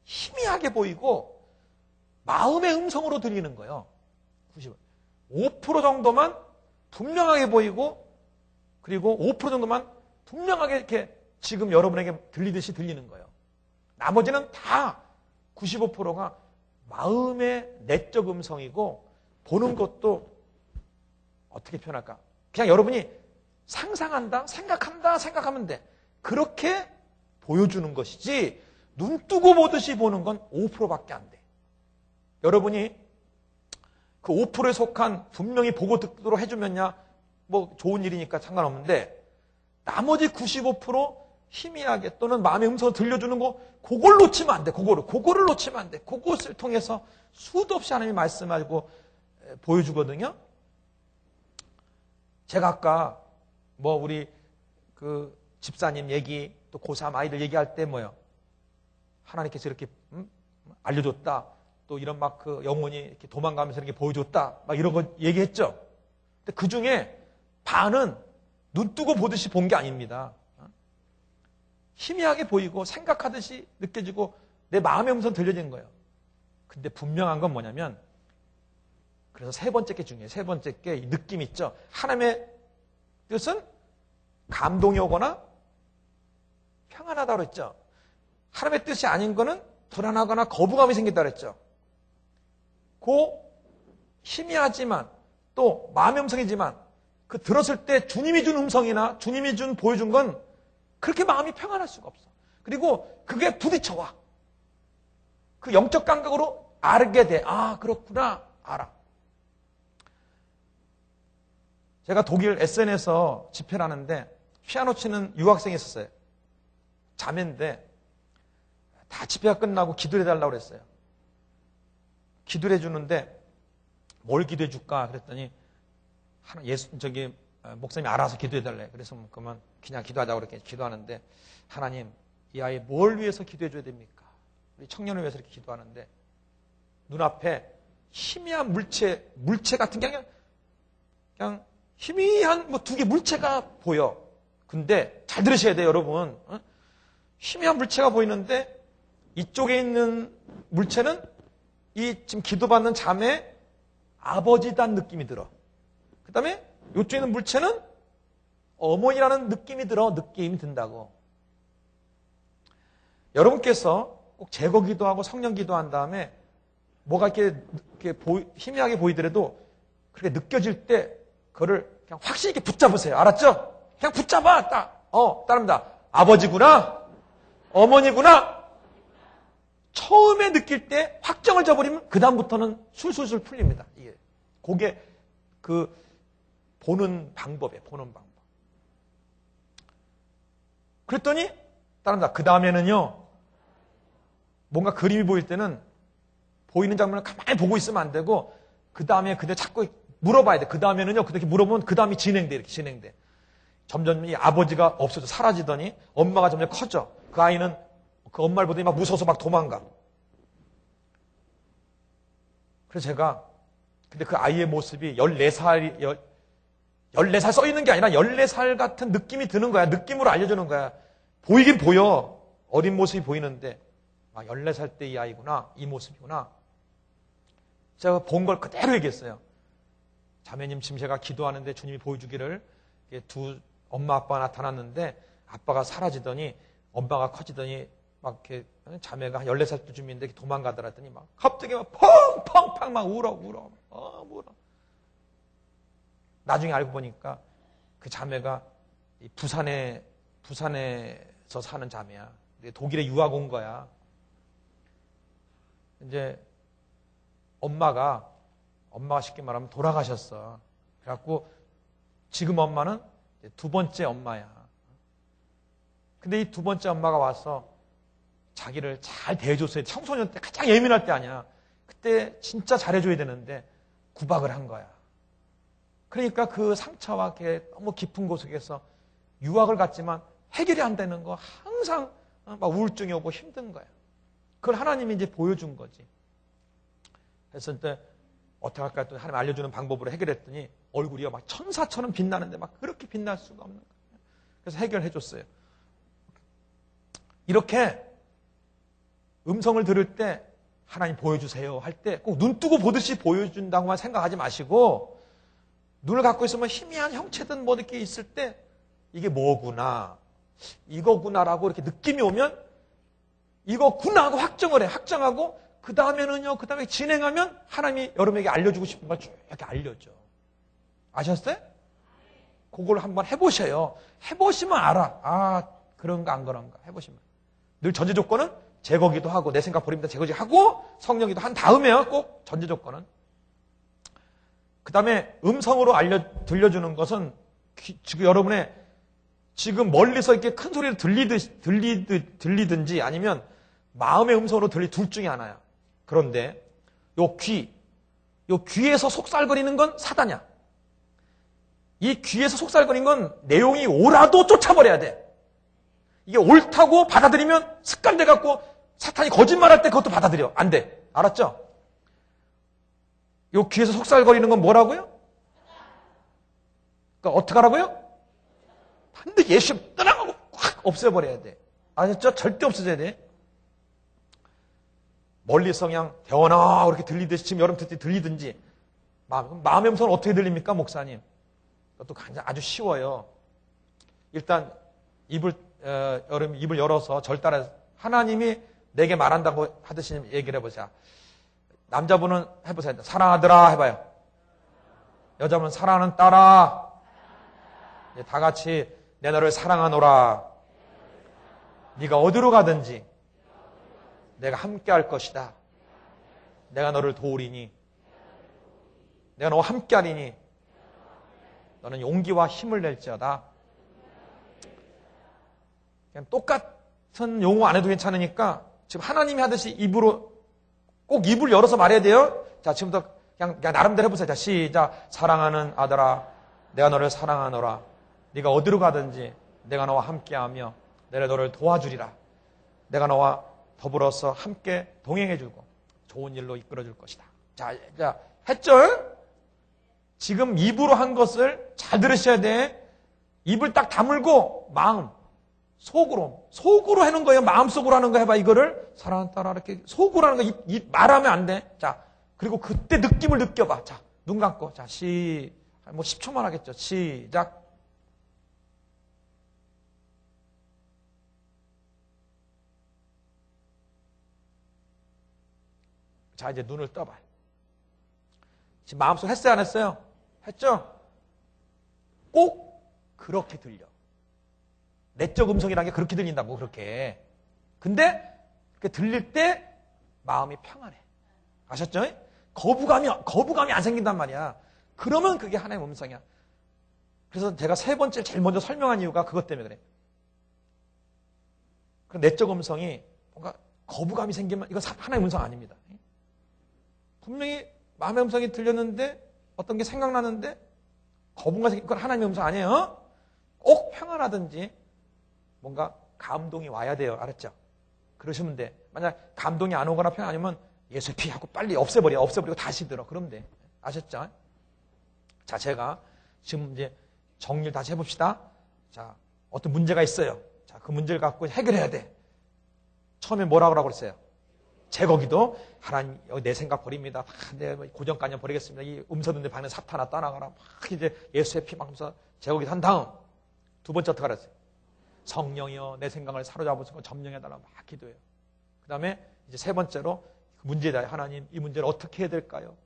희미하게 보이고 마음의 음성으로 들리는 거예요. 5% 정도만 분명하게 보이고 그리고 5% 정도만 분명하게 이렇게 지금 여러분에게 들리듯이 들리는 거예요. 나머지는 다 95%가 마음의 내적 음성이고 보는 것도 어떻게 표현할까? 그냥 여러분이 상상한다, 생각하면 돼. 그렇게 보여주는 것이지 눈 뜨고 보듯이 보는 건 5%밖에 안 돼. 여러분이 그 5%에 속한 분명히 보고 듣도록 해주면야 뭐 좋은 일이니까 상관없는데 나머지 95% 희미하게 또는 마음의 음성을 들려주는 거 그걸 놓치면 안 돼. 그거를 놓치면 안 돼. 그것을 통해서 수도 없이 하나님이 말씀하고 보여주거든요. 제가 아까 뭐 우리 그 집사님 얘기 또 고3 아이들 얘기할 때 뭐요? 하나님께서 이렇게 알려줬다. 또 이런 막 그 영혼이 이렇게 도망가면서 이렇게 보여줬다. 막 이런 거 얘기했죠. 근데 그 중에 반은 눈 뜨고 보듯이 본 게 아닙니다. 희미하게 보이고 생각하듯이 느껴지고 내 마음의 음성 들려지는 거예요. 근데 분명한 건 뭐냐면 그래서 세 번째 게 중요해요. 세 번째 게 느낌 있죠. 하나님의 뜻은 감동이 오거나 평안하다고 그랬죠. 하나님의 뜻이 아닌 거는 불안하거나 거부감이 생긴다고 그랬죠. 그 희미하지만 또 마음의 음성이지만 그 들었을 때 주님이 준 음성이나 주님이 보여준 건 그렇게 마음이 평안할 수가 없어. 그리고 그게 부딪혀와. 그 영적 감각으로 알게 돼. 아, 그렇구나. 알아. 제가 독일 에센에서 집회를 하는데 피아노 치는 유학생이 있었어요. 자매인데 다 집회가 끝나고 기도해 달라고 그랬어요. 기도해 주는데 뭘 기도해 줄까 그랬더니 목사님이 알아서 기도해 달래. 그래서 그만 그냥 기도하자고 그렇게 기도하는데 하나님 이 아이 뭘 위해서 기도해 줘야 됩니까? 우리 청년을 위해서 이렇게 기도하는데 눈앞에 희미한 물체 같은 게 그냥 희미한 뭐 두 개 물체가 보여. 근데 잘 들으셔야 돼요, 여러분. 희미한 물체가 보이는데 이쪽에 있는 물체는 이 지금 기도받는 자매 아버지단 느낌이 들어. 그 다음에 이쪽에 있는 물체는 어머니라는 느낌이 든다고. 여러분께서 꼭 제거 기도하고 성령 기도한 다음에 뭐가 이렇게 희미하게 보이더라도 그렇게 느껴질 때 그거를 그냥 확실히 이렇게 붙잡으세요. 알았죠? 그냥 붙잡아. 따릅니다. 아버지구나. 어머니구나. 처음에 느낄 때 확정을 져버리면 그 다음부터는 술술술 풀립니다. 이게 그게 그 보는 방법이에요. 보는 방법. 그랬더니 따릅니다. 그 다음에는요. 뭔가 그림이 보일 때는 보이는 장면을 가만히 보고 있으면 안 되고 그 다음에 그때 자꾸 물어봐야 돼. 그 다음에는요. 그렇게 물어보면 그 다음이 진행돼. 이렇게 진행돼. 점점 이 아버지가 없어져 사라지더니 엄마가 점점 커져. 그 아이는 그 엄마를 보더니 막 무서워서 막 도망가. 그래서 제가 근데 그 아이의 모습이 14살 써 있는 게 아니라 14살 같은 느낌이 드는 거야. 느낌으로 알려주는 거야. 보이긴 보여. 어린 모습이 보이는데 14살 때 이 아이구나. 이 모습이구나. 제가 본 걸 그대로 얘기했어요. 자매님 지금 제가 기도하는데 주님이 보여주기를 두 엄마 아빠가 나타났는데 아빠가 사라지더니 엄마가 커지더니 막 이렇게 자매가 한 14살 때쯤인데 도망가더라 했더니 막 갑자기 막 펑펑펑 막 울어. 나중에 알고 보니까 그 자매가 부산에서 사는 자매야. 독일에 유학 온 거야. 이제 엄마가 쉽게 말하면 돌아가셨어. 그래갖고 지금 엄마는 두 번째 엄마야. 근데 이 두 번째 엄마가 와서 자기를 잘 대해줬어야 돼. 청소년 때 가장 예민할 때 아니야. 그때 진짜 잘해줘야 되는데 구박을 한 거야. 그러니까 그 상처와 너무 깊은 곳 속에서 유학을 갔지만 해결이 안 되는 거 항상 막 우울증이 오고 힘든 거야. 그걸 하나님이 이제 보여준 거지. 그래서 때 어떻게 할까 또 하나님 알려주는 방법으로 해결했더니 얼굴이 막 천사처럼 빛나는데 막 그렇게 빛날 수가 없는 거야. 그래서 해결해 줬어요. 이렇게 음성을 들을 때 하나님 보여주세요 할 때 꼭 눈 뜨고 보듯이 보여준다고만 생각하지 마시고 눈을 갖고 있으면 희미한 형체든 뭐 이렇게 있을 때 이게 뭐구나 이거구나라고 이렇게 느낌이 오면 이거구나 하고 확정을 해. 확정하고 그 다음에는요. 그 다음에 진행하면 하나님이 여러분에게 알려주고 싶은 걸 쭉 이렇게 알려줘. 아셨어요? 그걸 한번 해보셔요. 해보시면 알아. 아 그런가 안 그런가 해보시면. 늘 전제 조건은 제거기도 하고 내 생각 버립니다. 제거기 하고 성령기도 한 다음에요. 꼭 전제 조건은. 그 다음에 음성으로 들려주는 것은 지금 여러분의 지금 멀리서 이렇게 큰 소리를 들리든지 아니면 마음의 음성으로 둘 중에 하나야. 그런데 요 귀에서 속살거리는 건 사단이야. 이 귀에서 속살거리는 건 내용이 옳아도 쫓아버려야 돼. 이게 옳다고 받아들이면 습관돼 갖고 사탄이 거짓말할 때 그것도 받아들여. 안 돼. 알았죠? 요 귀에서 속살거리는 건 뭐라고요? 그러니까 어떻게 하라고요? 반드시 예수 떠나가고 확 없애버려야 돼. 아셨죠? 절대 없어져야 돼. 멀리서 그냥 대원아 그렇게 들리듯이 지금 여러분 들리든지 마음의 음성은 어떻게 들립니까 목사님? 그것도 아주 쉬워요. 일단 여러분 입을 열어서 절 따라 하나님이 내게 말한다고 하듯이 얘기를 해보자. 남자분은 해보세요. 사랑하더라 해봐요. 여자분은 사랑하는 딸아. 다 같이 내 너를 사랑하노라. 네가 어디로 가든지 내가 함께 할 것이다. 내가 너를 도우리니 내가 너와 함께 하리니 너는 용기와 힘을 낼지어다. 그냥 똑같은 용어 안 해도 괜찮으니까 지금 하나님이 하듯이 입으로 꼭 입을 열어서 말해야 돼요. 자, 지금부터 그냥 나름대로 해보세요. 자, 시작. 사랑하는 아들아, 내가 너를 사랑하노라. 네가 어디로 가든지 내가 너와 함께하며 내가 너를 도와주리라. 내가 너와 더불어서 함께 동행해주고 좋은 일로 이끌어줄 것이다. 자, 했죠? 지금 입으로 한 것을 잘 들으셔야 돼. 입을 딱 다물고 마음, 속으로 하는 거예요. 마음속으로 하는 거 해봐. 이거를 사랑하는 딸아 이렇게 속으로 하는 거 입 말하면 안 돼. 자, 그리고 그때 느낌을 느껴봐. 자, 눈 감고 자, 뭐 10초만 하겠죠. 시작. 자, 이제 눈을 떠봐. 지금 마음속 했어요, 안 했어요? 했죠? 꼭 그렇게 들려. 내적 음성이라는 게 그렇게 들린다고, 그렇게. 근데, 그렇게 들릴 때 마음이 평안해. 아셨죠? 거부감이 안 생긴단 말이야. 그러면 그게 하나님의 음성이야. 그래서 제가 세 번째 제일 먼저 설명한 이유가 그것 때문에 그래. 그 내적 음성이 뭔가 거부감이 생기면 이건 하나님의 음성 아닙니다. 분명히 마음의 음성이 들렸는데 어떤 게 생각나는데 거부감이 생기면 그건 하나님의 음성 아니에요. 꼭 평안하든지 뭔가 감동이 와야 돼요. 알았죠? 그러시면 돼. 만약 감동이 안 오거나 평안 아니면 예수 피하고 빨리 없애버리고 다시 들어. 그러면 돼. 아셨죠? 자, 제가 지금 이제 정리를 다시 해봅시다. 자, 어떤 문제가 있어요. 자, 그 문제를 갖고 해결해야 돼. 처음에 뭐라고 그랬어요? 제거기도 하나님 내 생각 버립니다. 내 고정관념 버리겠습니다. 이 음성 듣는 방에 사탄아 떠나가라. 막 이제 예수의 피 막면서 제거기 한 다음 두 번째 어떻게 하랬어요? 성령이여 내 생각을 사로잡으시고 점령해달라 막 기도해요. 그 다음에 이제 세 번째로 문제에 대해 하나님 이 문제를 어떻게 해야 될까요?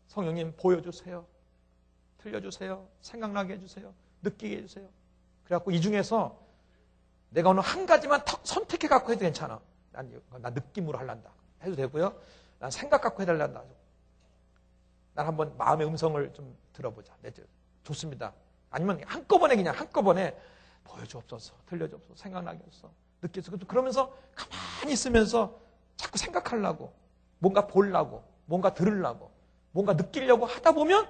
성령님 보여주세요. 들려주세요. 생각나게 해주세요. 느끼게 해주세요. 그래갖고 이 중에서 내가 오늘 한 가지만 선택해 갖고 해도 괜찮아. 난 느낌으로 하란다. 해도 되고요. 난 생각 갖고 해달란다. 난 한번 마음의 음성을 좀 들어보자. 좋습니다. 아니면 한꺼번에 그냥 한꺼번에 보여주옵소서, 들려주옵소서, 생각나게 해서 느껴서 그러면서 가만히 있으면서 자꾸 생각하려고, 뭔가 보려고, 뭔가 들으려고, 뭔가 느끼려고 하다 보면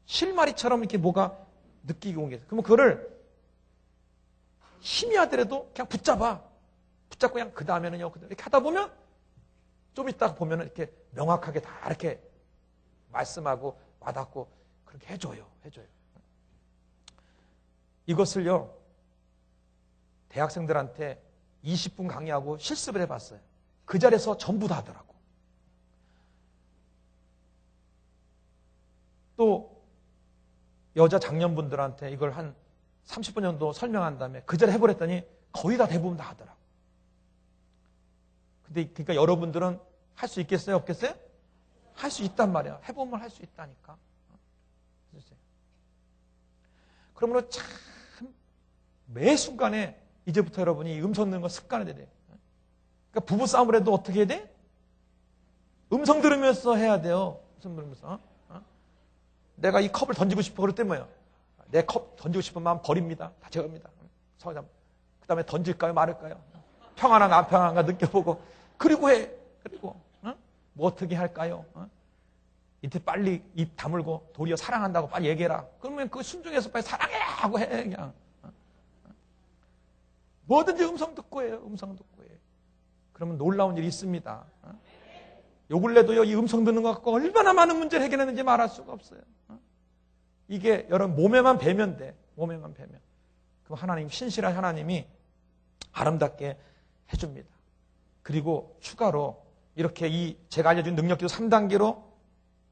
실마리처럼 이렇게 뭐가 느끼고 온 게 있어요. 그러면 그거를 희미하더라도 그냥 붙잡고 그냥 그 다음에는요, 이렇게 하다 보면 좀 이따가 보면 이렇게 명확하게 다 이렇게 말씀하고 와닿고 그렇게 해줘요. 이것을요, 대학생들한테 20분 강의하고 실습을 해봤어요. 그 자리에서 전부 다 하더라고. 또 여자 장년분들한테 이걸 한 30분 정도 설명한 다음에 그 자리에 해보랬더니 거의 다 대부분 다 하더라고. 근데 그러니까 여러분들은 할 수 있겠어요? 없겠어요? 할 수 있단 말이야. 해보면 할 수 있다니까. 그러므로 참 매 순간에 이제부터 여러분이 음성 듣는 거 습관이 돼야 돼. 그러니까 부부싸움을 해도 어떻게 해야 돼? 음성 들으면서 해야 돼요. 음성 들으면서. 내가 이 컵을 던지고 싶어. 그럴 때 뭐예요? 내 컵 던지고 싶은 마음 버립니다. 다 제겁니다. 그 다음에 던질까요? 말을까요? 평안한가 안 평안한가 느껴보고 그리고 해. 그리고 뭐 어떻게 할까요? 이때 빨리 입 다물고 도리어 사랑한다고 빨리 얘기해라. 그러면 그 순종해서 빨리 사랑해 하고 해. 그냥 뭐든지 음성 듣고 해요. 음성 듣고 해. 그러면 놀라운 일이 있습니다. 요 근래도요, 이 음성 듣는 것 갖고 얼마나 많은 문제를 해결했는지 말할 수가 없어요. 이게 여러분 몸에만 배면 돼. 몸에만 배면. 그럼 하나님, 신실한 하나님이 아름답게 해줍니다. 그리고 추가로 이렇게 제가 알려준 능력기도 3단계로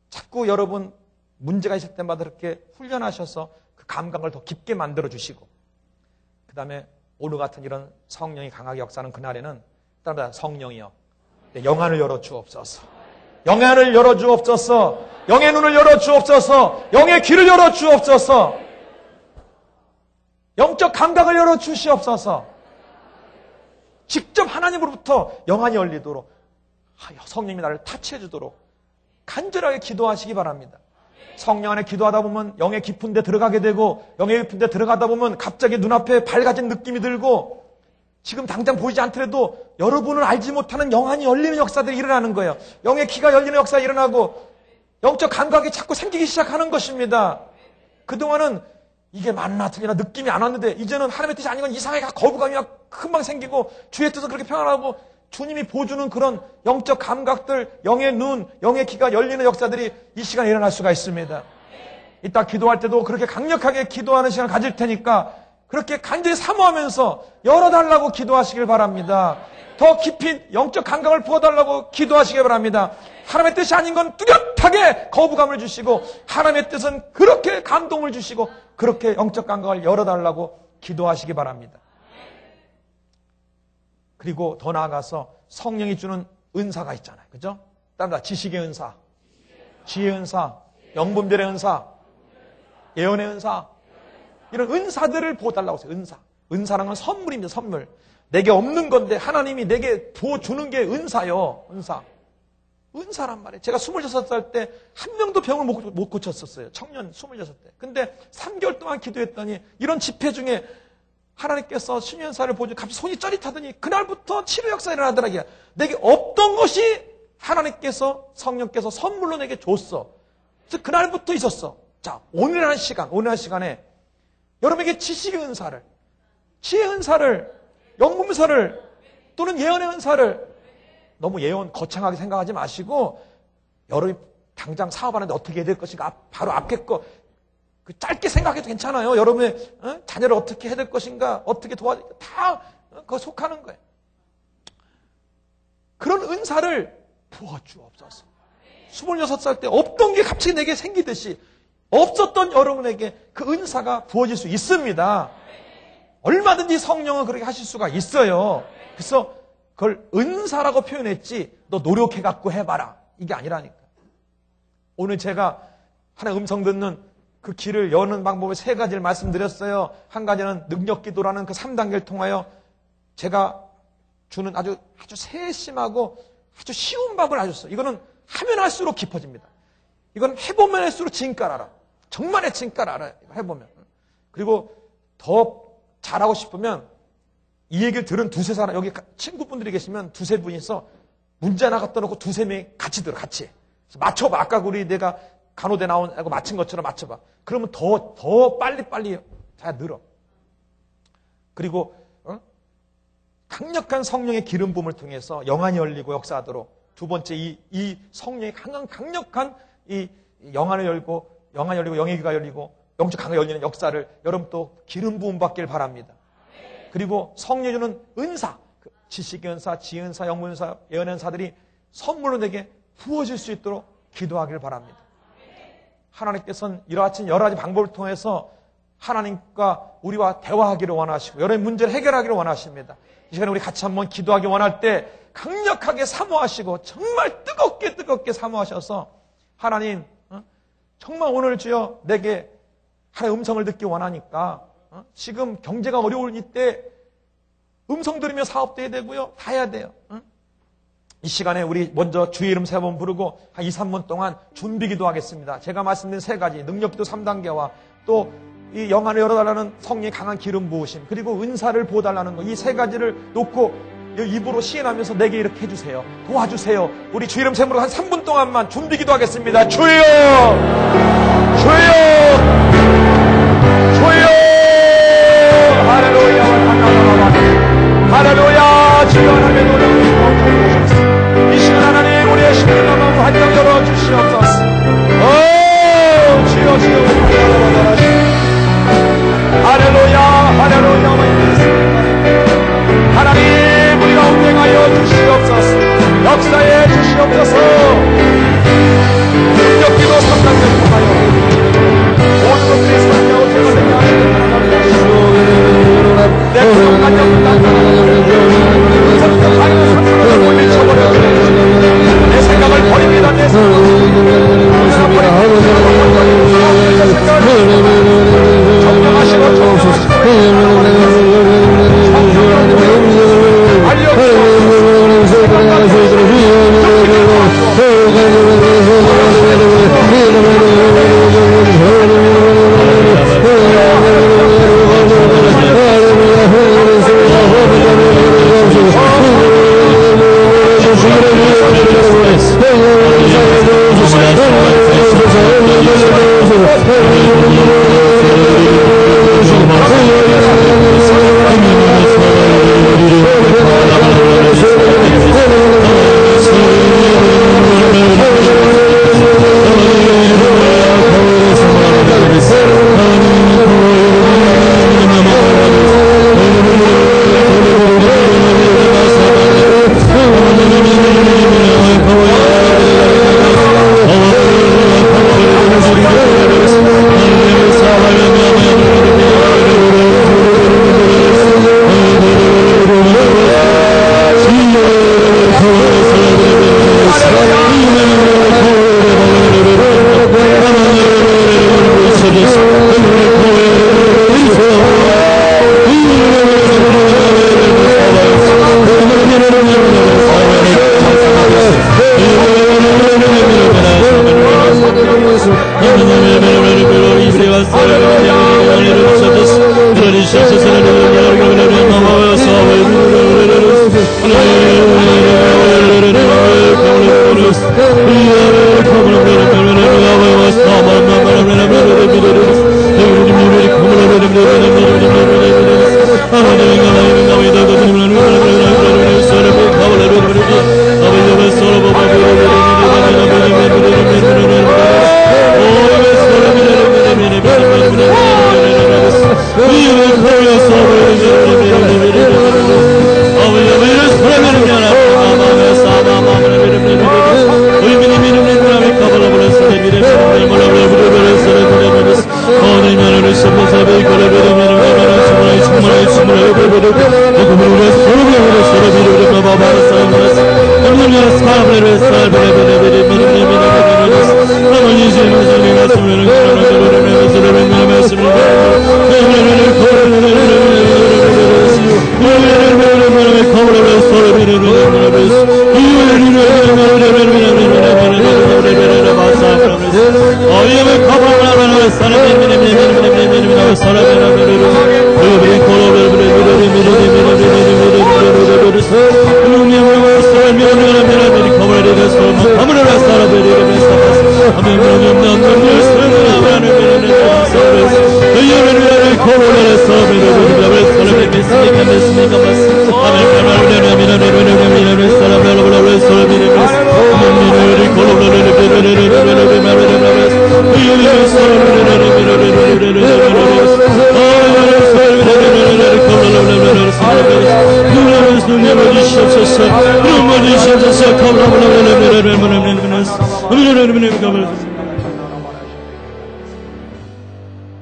자꾸 여러분 문제가 있을 때마다 이렇게 훈련하셔서 그 감각을 더 깊게 만들어 주시고 그 다음에 오늘 같은 이런 성령이 강하게 역사하는 그날에는 따라 성령이여 내 영안을 열어 주옵소서. 영안을 열어 주옵소서. 영의 눈을 열어 주옵소서. 영의 귀를 열어 주옵소서. 영적 감각을 열어 주시옵소서. 직접 하나님으로부터 영안이 열리도록 성령님이 나를 타치해 주도록 간절하게 기도하시기 바랍니다. 성령 안에 기도하다 보면 영의 깊은 데 들어가게 되고 영의 깊은 데 들어가다 보면 갑자기 눈앞에 밝아진 느낌이 들고 지금 당장 보이지 않더라도 여러분을 알지 못하는 영안이 열리는 역사들이 일어나는 거예요. 영의 귀가 열리는 역사가 일어나고 영적 감각이 자꾸 생기기 시작하는 것입니다. 그동안은 이게 맞나 틀리나 느낌이 안 왔는데 이제는 하나님의 뜻이 아닌 건 이상하게 거부감이 금방 생기고 주의 뜻은 그렇게 평안하고 주님이 보여주는 그런 영적 감각들, 영의 눈, 영의 귀가 열리는 역사들이 이 시간에 일어날 수가 있습니다. 이따 기도할 때도 그렇게 강력하게 기도하는 시간을 가질 테니까 그렇게 간절히 사모하면서 열어달라고 기도하시길 바랍니다. 더 깊이 영적 감각을 부어달라고 기도하시길 바랍니다. 하나님의 뜻이 아닌 건 뚜렷하게 거부감을 주시고 하나님의 뜻은 그렇게 감동을 주시고 그렇게 영적 감각을 열어달라고 기도하시기 바랍니다. 그리고 더 나아가서 성령이 주는 은사가 있잖아요. 그죠? 따라 지식의 은사, 지혜의 은사, 영분별의 은사, 예언의 은사 이런 은사들을 보달라고 했어요. 은사라는 건 선물입니다. 선물. 내게 없는 건데 하나님이 내게 부어주는 게 은사요. 은사란 말이에요. 제가 26살 때 한 명도 병을 못 고쳤었어요. 청년 26대. 근데 3개월 동안 기도했더니 이런 집회 중에 하나님께서 신년사를 보여주고 갑자기 손이 쩌릿하더니 그날부터 치료 역사가 일어나더라고요. 내게 없던 것이 하나님께서 성령께서 선물로 내게 줬어. 그래서 그날부터 있었어. 자, 오늘의 시간에 여러분에게 지식의 은사를, 지혜의 은사를, 영문사를 또는 예언의 은사를 너무 예언 거창하게 생각하지 마시고 여러분이 당장 사업하는데 어떻게 해야 될 것인가 바로 앞에 거 짧게 생각해도 괜찮아요. 여러분의 자녀를 어떻게 해야 될 것인가 어떻게 도와야 다 그거 속하는 거예요. 그런 은사를 부어주옵소서. 26살 때 없던 게 갑자기 내게 생기듯이 없었던 여러분에게 그 은사가 부어질 수 있습니다. 얼마든지 성령은 그렇게 하실 수가 있어요. 그래서 그걸 은사라고 표현했지 너 노력해갖고 해봐라. 이게 아니라니까. 오늘 제가 하나의 음성 듣는 그 길을 여는 방법을 3가지를 말씀드렸어요. 한 가지는 능력기도라는 그 3단계를 통하여 제가 주는 아주 세심하고 아주 쉬운 방법을 알려줬어요. 이거는 하면 할수록 깊어집니다. 이건 해보면 할수록 진가를 알아. 정말의 진가를 알아요. 해보면. 그리고 더 잘하고 싶으면 이 얘기를 들은 2-3 사람, 여기 친구분들이 계시면 2-3 분이서 문제 하나 갖다 놓고 2-3명이 같이 들어, 같이. 맞춰봐. 아까 내가 간호대 나오고 맞힌 것처럼 맞춰봐. 그러면 더 빨리 잘 늘어. 그리고 강력한 성령의 기름 부음을 통해서 영안이 열리고 역사하도록. 2번째, 이 성령의 강력한 이 영안을 열리고 영의 귀가 열리고 영적 강을 열리는 역사를 여러분 또 기름 부음 받길 바랍니다. 그리고 성령이 주는 은사, 지식의 은사, 지혜 은사, 영문 은사, 예언 은사들이 선물로 내게 부어질 수 있도록 기도하길 바랍니다. 하나님께서는 이러한 여러 가지 방법을 통해서 하나님과 우리와 대화하기를 원하시고 여러 문제를 해결하기를 원하십니다. 이 시간에 우리 같이 한번 기도하기 원할 때 강력하게 사모하시고 정말 뜨겁게 사모하셔서 하나님 정말 오늘 주여 내게 하나님의 음성을 듣기 원하니까 지금 경제가 어려울 이때 음성 들으며 사업도 해야 되고요. 다 해야 돼요. 이 시간에 우리 먼저 주의 이름 3번 부르고 한 2-3분 동안 준비기도 하겠습니다. 제가 말씀드린 3가지 능력기도 3단계와 또 이 영안을 열어달라는 성령의 강한 기름 부으심 그리고 은사를 부어달라는 거 이 3가지를 놓고 입으로 시인하면서 내게 이렇게 해주세요. 도와주세요. 우리 주 이름 샘으로 한 3분 동안만 준비기도 하겠습니다. 주여! 주여! 주여! 할렐루야! 할렐루야! 주여 하나님의 노력을 주옵소서. 이 시간 하나님 우리의 심령을 마음으로 활짝 열어주시옵소서. 주여 할렐루야 할렐루야 하나님 우리가 운행하여 주시옵소서. 역사해 주시옵소서. 능력기도 3단계를 통하여 모든 그리스도의 어떻게 되게 하여 주시옵소서. 내 부족한 영을 나타나는 성격하여 상처를 물리쳐버려 내 생각을 버립니다. 내 생각을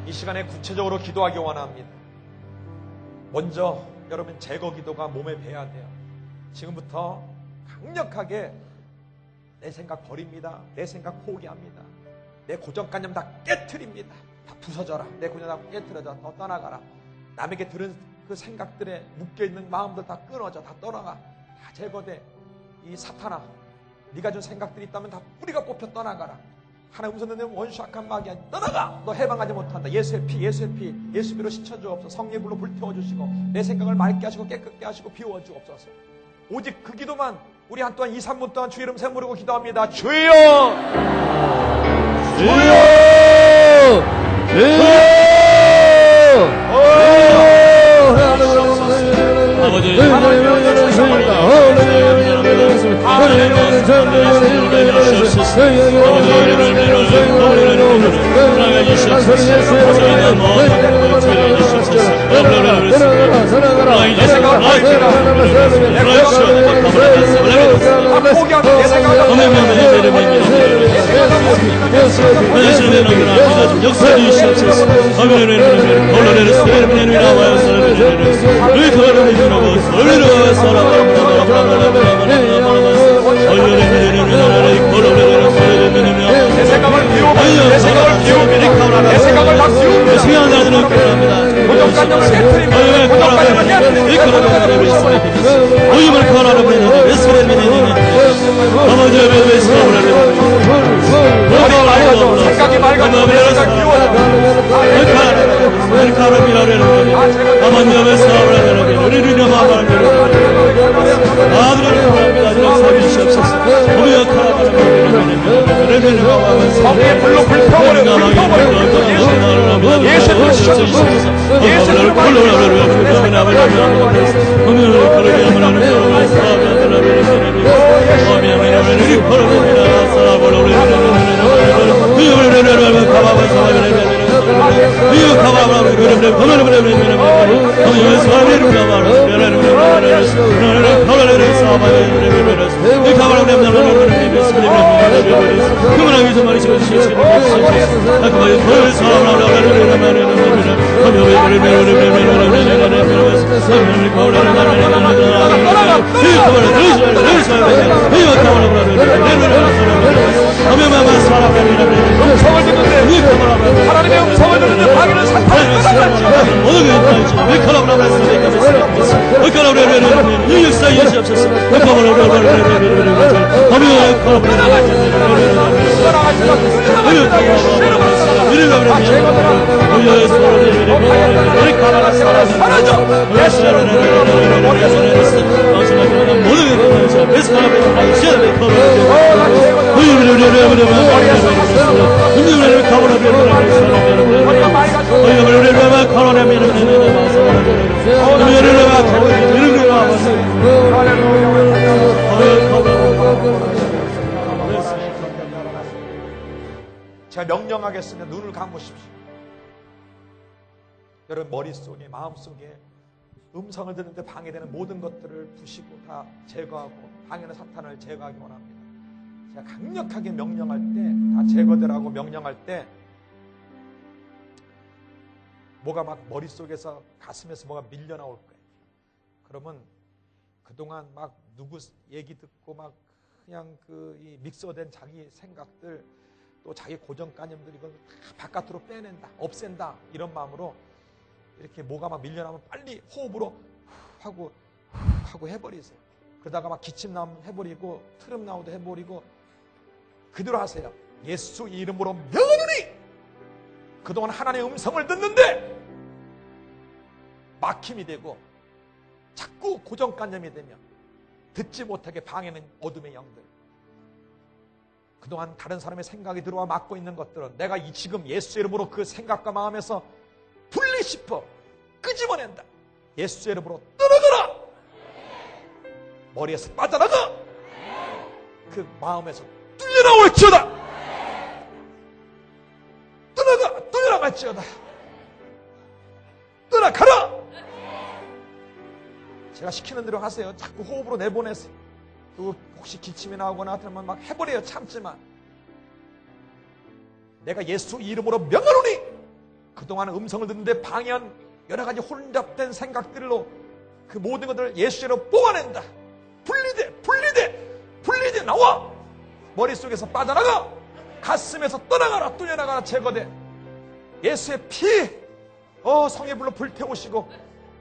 이 시간에 구체적으로 기도하기 원합니다. 먼저 여러분 제거 기도가 몸에 배야 돼요. 지금부터 강력하게 내 생각 버립니다. 내 생각 포기합니다. 내 고정관념 다 깨트립니다. 다 부서져라. 내 고정 다 깨트려져. 더 떠나가라. 남에게 들은 그 생각들에 묶여있는 마음들 다 끊어져. 다 떠나가. 다 제거돼. 이 사탄아, 네가 준 생각들이 있다면 다 뿌리가 뽑혀 떠나가라. 하나님 음성 듣는 원수악한 마귀야, 떠나가! 너 해방하지 못한다. 예수의 피, 예수의 피, 예수 비로 씻혀주옵소서. 성령의 불로 불태워주시고 내 생각을 맑게 하시고 깨끗게 하시고 비워주옵소서. 오직 그 기도만 우리 한 동안 2, 3분 동안 주의 이름 세무르고 기도합니다. 주여! 주여! 주여! 아버지 내 생각을 비우고 내 생각을 비웁니다. 내 생각을 막 비웁니다. 고정관념을 깨트립니다. 고정관념을 깨트립니다. 머리 맑아져. 생각이 맑아져. 내 생각 비워져. 성의 불로 불태워버려. 예수를 씌워주시옵소서. 예수를 음성을 듣는데 하나님의 음성을 듣는데 방해는 사탄을 제가 명령하겠습니다. 눈을 감으십시오. 여러분 머릿속에 마음속에 음성을 듣는데 방해되는 모든 것들을 부시고 다 제거하고 방해하는 사탄을 제거하기 원합니다. 제가 강력하게 명령할 때 다 제거되라고 명령할 때 뭐가 막 머릿속에서 가슴에서 뭐가 밀려 나올 거예요. 그러면 그동안 막 누구 얘기 듣고 막 그냥 이 믹서된 자기 생각들, 또 자기 고정관념들 이걸 다 바깥으로 빼낸다, 없앤다 이런 마음으로 이렇게 뭐가 막 밀려나면 빨리 호흡으로 하고 해버리세요. 그러다가 막 기침 나면 해버리고 트름 나오도 해버리고 그대로 하세요. 예수 이름으로 명하노니 그동안 하나님의 음성을 듣는데 막힘이 되고 자꾸 고정관념이 되며 듣지 못하게 방해하는 어둠의 영들, 그동안 다른 사람의 생각이 들어와 막고 있는 것들은 내가 지금 예수 이름으로 그 생각과 마음에서 분리시켜 끄집어낸다. 예수 이름으로 떨어져라. 머리에서 빠져나가. 그 마음에서 뚫려나올지어다. 뚫려나갈지어다. 떠나가라. 제가 시키는 대로 하세요. 자꾸 호흡으로 내보내세요. 그리고 혹시 기침이 나오거나 하면 막 해버려요. 참지만 내가 예수 이름으로 명하노니 그동안 음성을 듣는데 방해한 여러 가지 혼잡된 생각들로 그 모든 것들을 예수 이름으로 뽑아낸다. 분리돼 나와. 머릿속에서 빠져나가. 가슴에서 떠나가라. 뚫려나가라. 제거돼. 예수의 피 성의 불로 불태우시고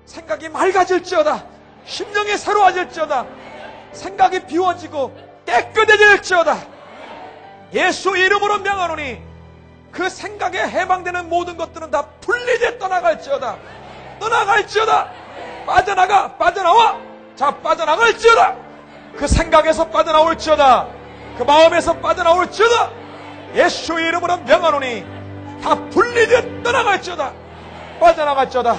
생각이 맑아질지어다. 심령이 새로워질지어다. 생각이 비워지고 깨끗해질지어다. 예수 이름으로 명하노니 그 생각에 해방되는 모든 것들은 다 분리돼 떠나갈지어다. 빠져나와. 자, 빠져나갈지어다. 그 생각에서 빠져나올지어다. 그 마음에서 빠져나올지어다. 예수 이름으로 명하노니 다 분리돼 떠나갈지어다. 빠져나갈지어다.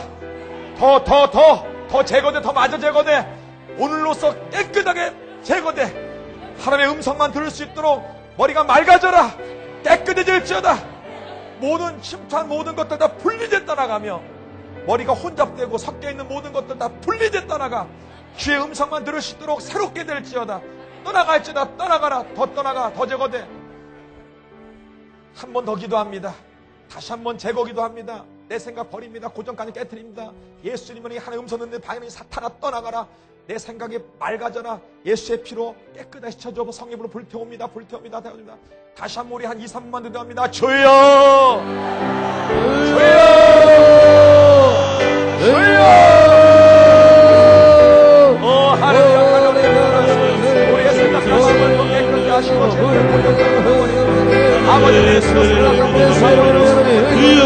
더 제거돼. 더 마저 제거돼. 오늘로써 깨끗하게 제거돼. 하나님의 음성만 들을 수 있도록 머리가 맑아져라. 깨끗해질지어다. 모든 침투한 모든 것들 다 분리돼 떠나가며 머리가 혼잡되고 섞여있는 모든 것들 다 분리돼 떠나가. 주의 음성만 들을 수 있도록 새롭게 될지어다. 떠나갈지어다. 떠나가라. 더 떠나가. 더 제거돼. 한 번 더 기도합니다. 다시 한번 제거 기도합니다. 내 생각 버립니다. 고정관념 깨트립니다. 예수님은 하나의 음성 듣는 방해는 사탄아 떠나가라. 내 생각이 맑아져라. 예수의 피로 깨끗하게 씻어줘. 성령으로 불태웁니다. 태웁니다. 다시 한번 우리 한 2, 3분만 기도합니다. 주여! 하나님 우리의 생각 가슴을 더 깨끗하게 하시고 제대로 고정관념을 아버지의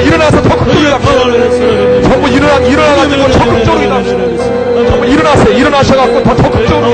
일어나서 적극적으로 전부 일어나가지고 적극적으로 전부 일어나셔갖고 더 적극적으로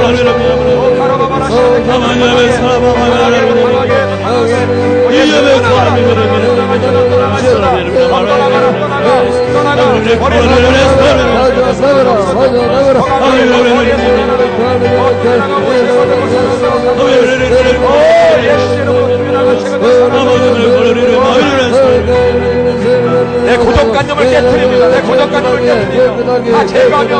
내 고정관념을 깨트립니다. 내 고정관념을 깨트립니다. 다 제거하며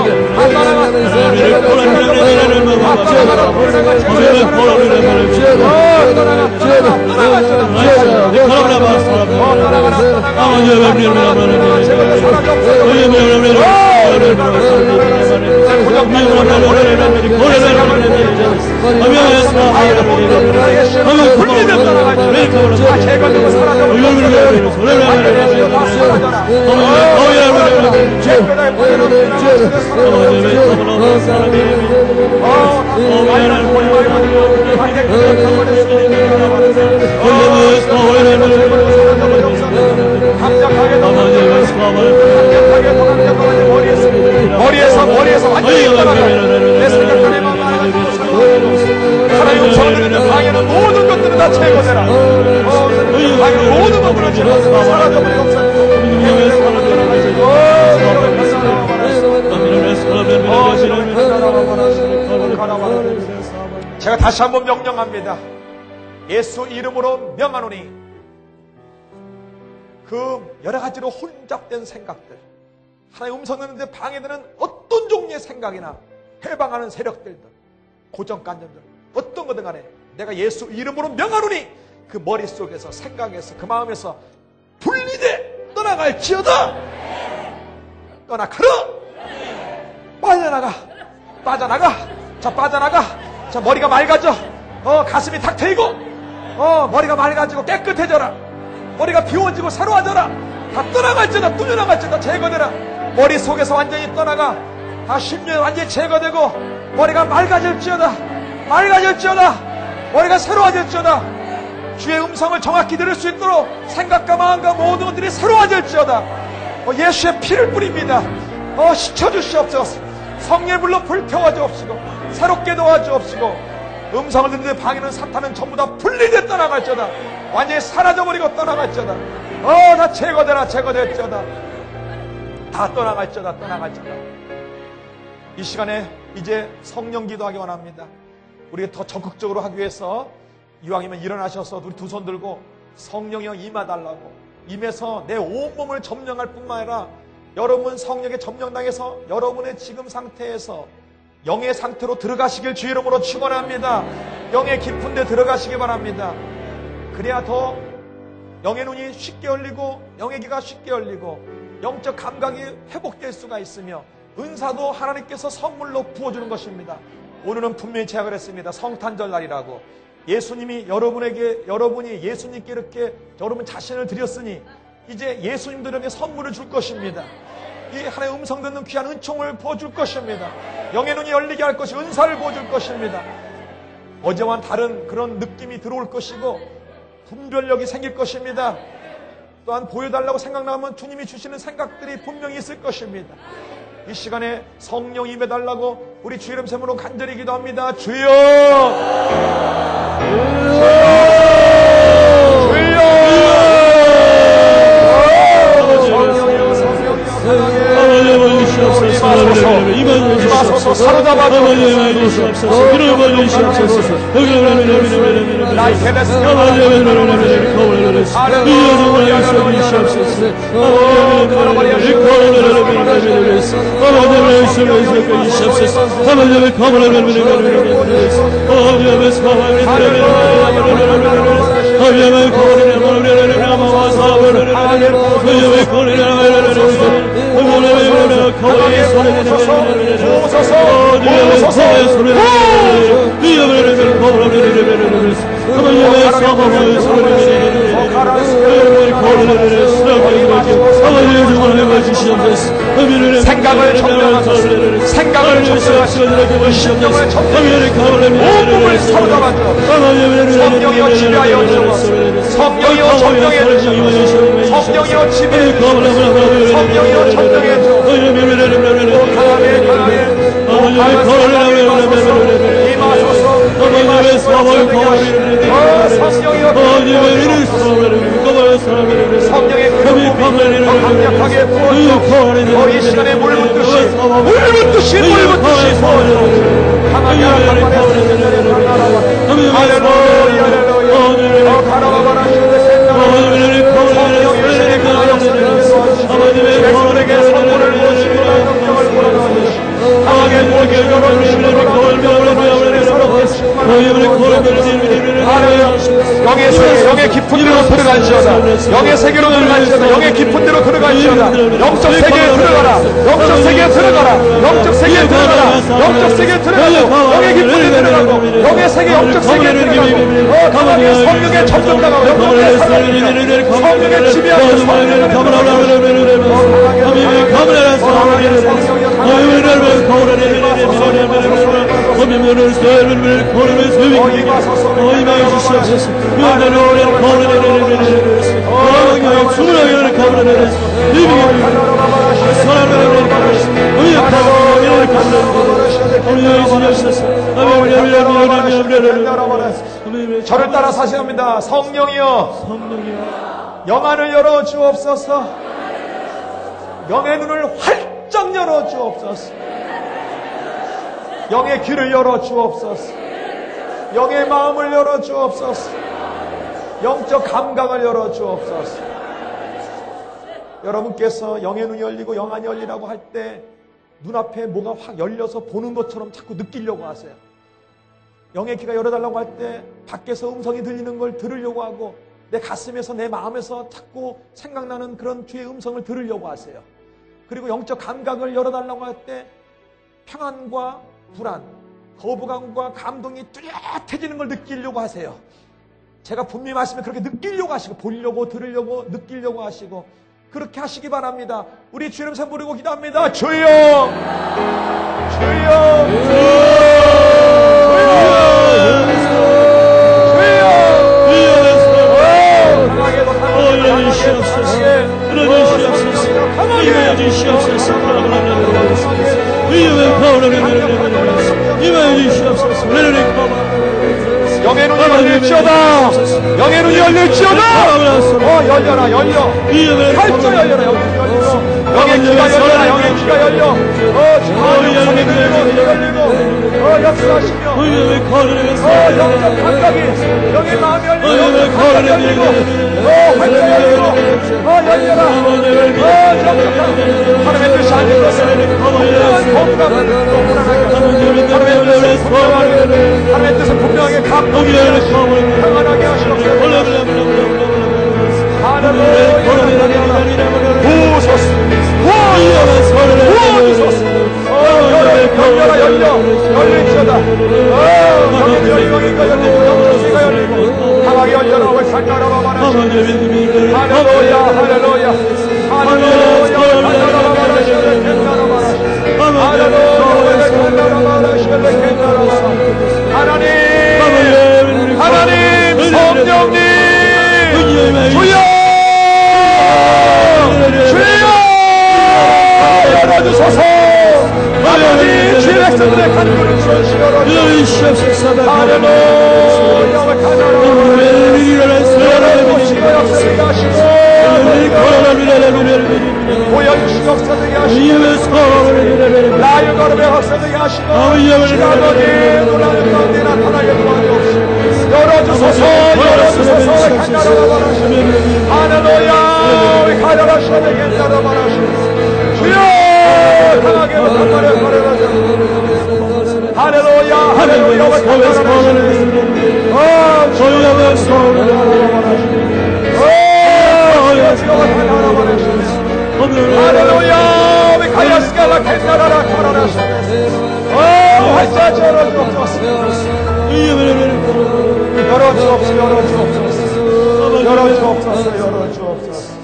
머리에서 완전히 떠나가. 내 생각들이 하나님 음성을 듣는 방해는 모든 것들은 다 제거되라. 방해는 모든 것들은 사라져버리고 없어지고. 제가 다시 한번 명령합니다. 예수 이름으로 명하노니 그 여러 가지로 혼잡된 생각들, 하나님의 음성 듣는데 방해되는 어떤 종류의 생각이나 해방하는 세력들도, 고정관념들, 어떤 거든 간에 내가 예수 이름으로 명하노니 그 머릿속에서, 생각에서, 그 마음에서 분리돼 떠나갈지어다. 떠나가라. 빠져나가. 자, 빠져나가. 자, 머리가 맑아져. 가슴이 탁 트이고, 머리가 맑아지고 깨끗해져라. 머리가 비워지고 새로워져라. 다 떠나갈지어다. 뚫려나갈지어다. 제거되라. 머릿속에서 완전히 떠나가. 다 심령이 완전히 제거되고 머리가 맑아질지어다. 머리가 새로워질지어다. 주의 음성을 정확히 들을 수 있도록 생각과 마음과 모든 것들이 새로워질지어다. 예수의 피를 뿌립니다. 씻어주시옵소서. 성령의 불로 불태워 주옵시고 새롭게 도와주옵시고, 음성을 듣는데 방해는 사탄은 전부 다 분리돼 떠나갈지어다. 완전히 사라져버리고 떠나갈지어다. 다 제거될지어다. 다 떠나갈지어다. 이 시간에 이제 성령 기도하기 원합니다. 우리가 더 적극적으로 하기 위해서 이왕이면 일어나셔서 우리 두 손 들고 성령이여 임하달라고, 임해서 내 온몸을 점령할 뿐만 아니라 여러분 성령에 점령당해서 여러분의 지금 상태에서 영의 상태로 들어가시길 주의 이름으로 축원합니다. 영의 깊은 데 들어가시기 바랍니다. 그래야 더 영의 눈이 쉽게 열리고 영의 귀가 쉽게 열리고 영적 감각이 회복될 수가 있으며 은사도 하나님께서 선물로 부어주는 것입니다. 오늘은 분명히 제약을 했습니다. 성탄절 날이라고. 예수님이 여러분이 예수님께 이렇게 여러분 자신을 드렸으니 이제 예수님들에게 선물을 줄 것입니다. 이 하나님의 음성 듣는 귀한 은총을 부어줄 것입니다. 영의 눈이 열리게 할 것이 은사를 부어줄 것입니다. 어제와는 다른 그런 느낌이 들어올 것이고 분별력이 생길 것입니다. 또한 보여달라고 생각나면 주님이 주시는 생각들이 분명히 있을 것입니다. 이 시간에 성령 임해달라고 우리 주 이름 세므로 간절히 기도합니다. 주여! 임하소서. 사로잡아줘. 생각을 점령하소서. 생각을 점령하시고 심령을 점령하시고 온몸을 사로잡아줘. 성령이여 지배하여 주옵소서. 성령이여 점령해 주옵소서. 성령이여 지배해 주옵소서. 성령이여 점령해 주옵소서. 강하게 임하소서. 성령의 그런 더 강력하게 부어주옵소서. 이 시간에 물 붓듯이 부어주옵소서. 강하게 할렐루야. 성령의 강하여 백성에게 선물을 부으시고 능력을 부어주옵소서. 강하게 영의 깊은 데로 들어갈지어다. 영의 세계로 들어갈지어다. 영의 깊은 데로 들어갈지어다. 영적 세계에 들어가라. 영적 세계에 들어가라. 영적 세계에 들어가라. 영적 세계에 들어가고 영의 깊은 데 들어가고 영의 세계 영적 세계에 들어가고 강하게 성령의 점령당하고 영적의 사랑입니다. 성령의 지배하고 성령의 저를 따라 사시옵니다. 성령이여 영안을 열어 주옵소서. 영의 눈을 활짝 열어 주옵소서. 영의 귀를 열어 주옵소서. 영의 마음을 열어 주옵소서. 영적 감각을 열어 주옵소서. 여러분께서 영의 눈이 열리고 영안이 열리라고 할 때 눈앞에 뭐가 확 열려서 보는 것처럼 자꾸 느끼려고 하세요. 영의 귀가 열어달라고 할 때 밖에서 음성이 들리는 걸 들으려고 하고 내 가슴에서 내 마음에서 자꾸 생각나는 그런 주의 음성을 들으려고 하세요. 그리고 영적 감각을 열어달라고 할 때 평안과 불안, 거부감과 감동이 뚜렷해지는 걸 느끼려고 하세요. 제가 분명히 말씀에 그렇게 느끼려고 하시고 보려고 들으려고 느끼려고 하시고 그렇게 하시기 바랍니다. 우리 주 이름 부르고 기도합니다. 주여! 주여! 영의 눈이 열릴지어다. 영의 눈이 열릴지어다. 열려라 열려. 활짝 열려라. 영의 귀가 열려라. 영의 귀가 열려. 영의 눈이 열리고 역사하시며 영적 감각이 영의 마음이 열리고 영적 감각이 열리고 활짝 열리고 열려라. 영적 감각 하나님의 뜻이 아닌 것을 분명한 거부하게 하나님의 뜻을 분명하게 감동하게 하시고 평안하게 하시옵소서. 할렐루야. 부소서 열려라 열려 열릴지어다. 영의 열리가 열리고 영의 귀가 열리고 강하게 열려라. 왜 산나라가 말하시오. 할렐루야 할렐루야 할렐루야 산나라가 말하시오. 캔나라 말하시오. 할렐루야 산나라 말하시오. 캔나라 말하시오. 하나님 성령님 주여 주여 열어주소서. 아버지 주의 백성들의 간구를 주시옵소서. 할렐루야 열어주시고 역사되게 하시고 보여주시고 역사되게 하시고 나의 걸음에 역사되게 하시고 아버지 문화의 가운데 나타나게 도와주옵시고 열어주소서. 열어주소서. 간나라가 말하시오. 할렐루야 우리 가려라시오. 겐나라 말하시오. 주여 강하게 나타나려 걸어가자. 할렐루야 할렐루야 왜 간나라 말하시오. 주여 왜 소리라 말하시오. 할렐루야 우리 가야스가라 캔나라라 걸어라시오. 활짝 열어주옵소서. 열어주옵소서. 열어주옵소서. 열어주옵소서. 열어주옵소서.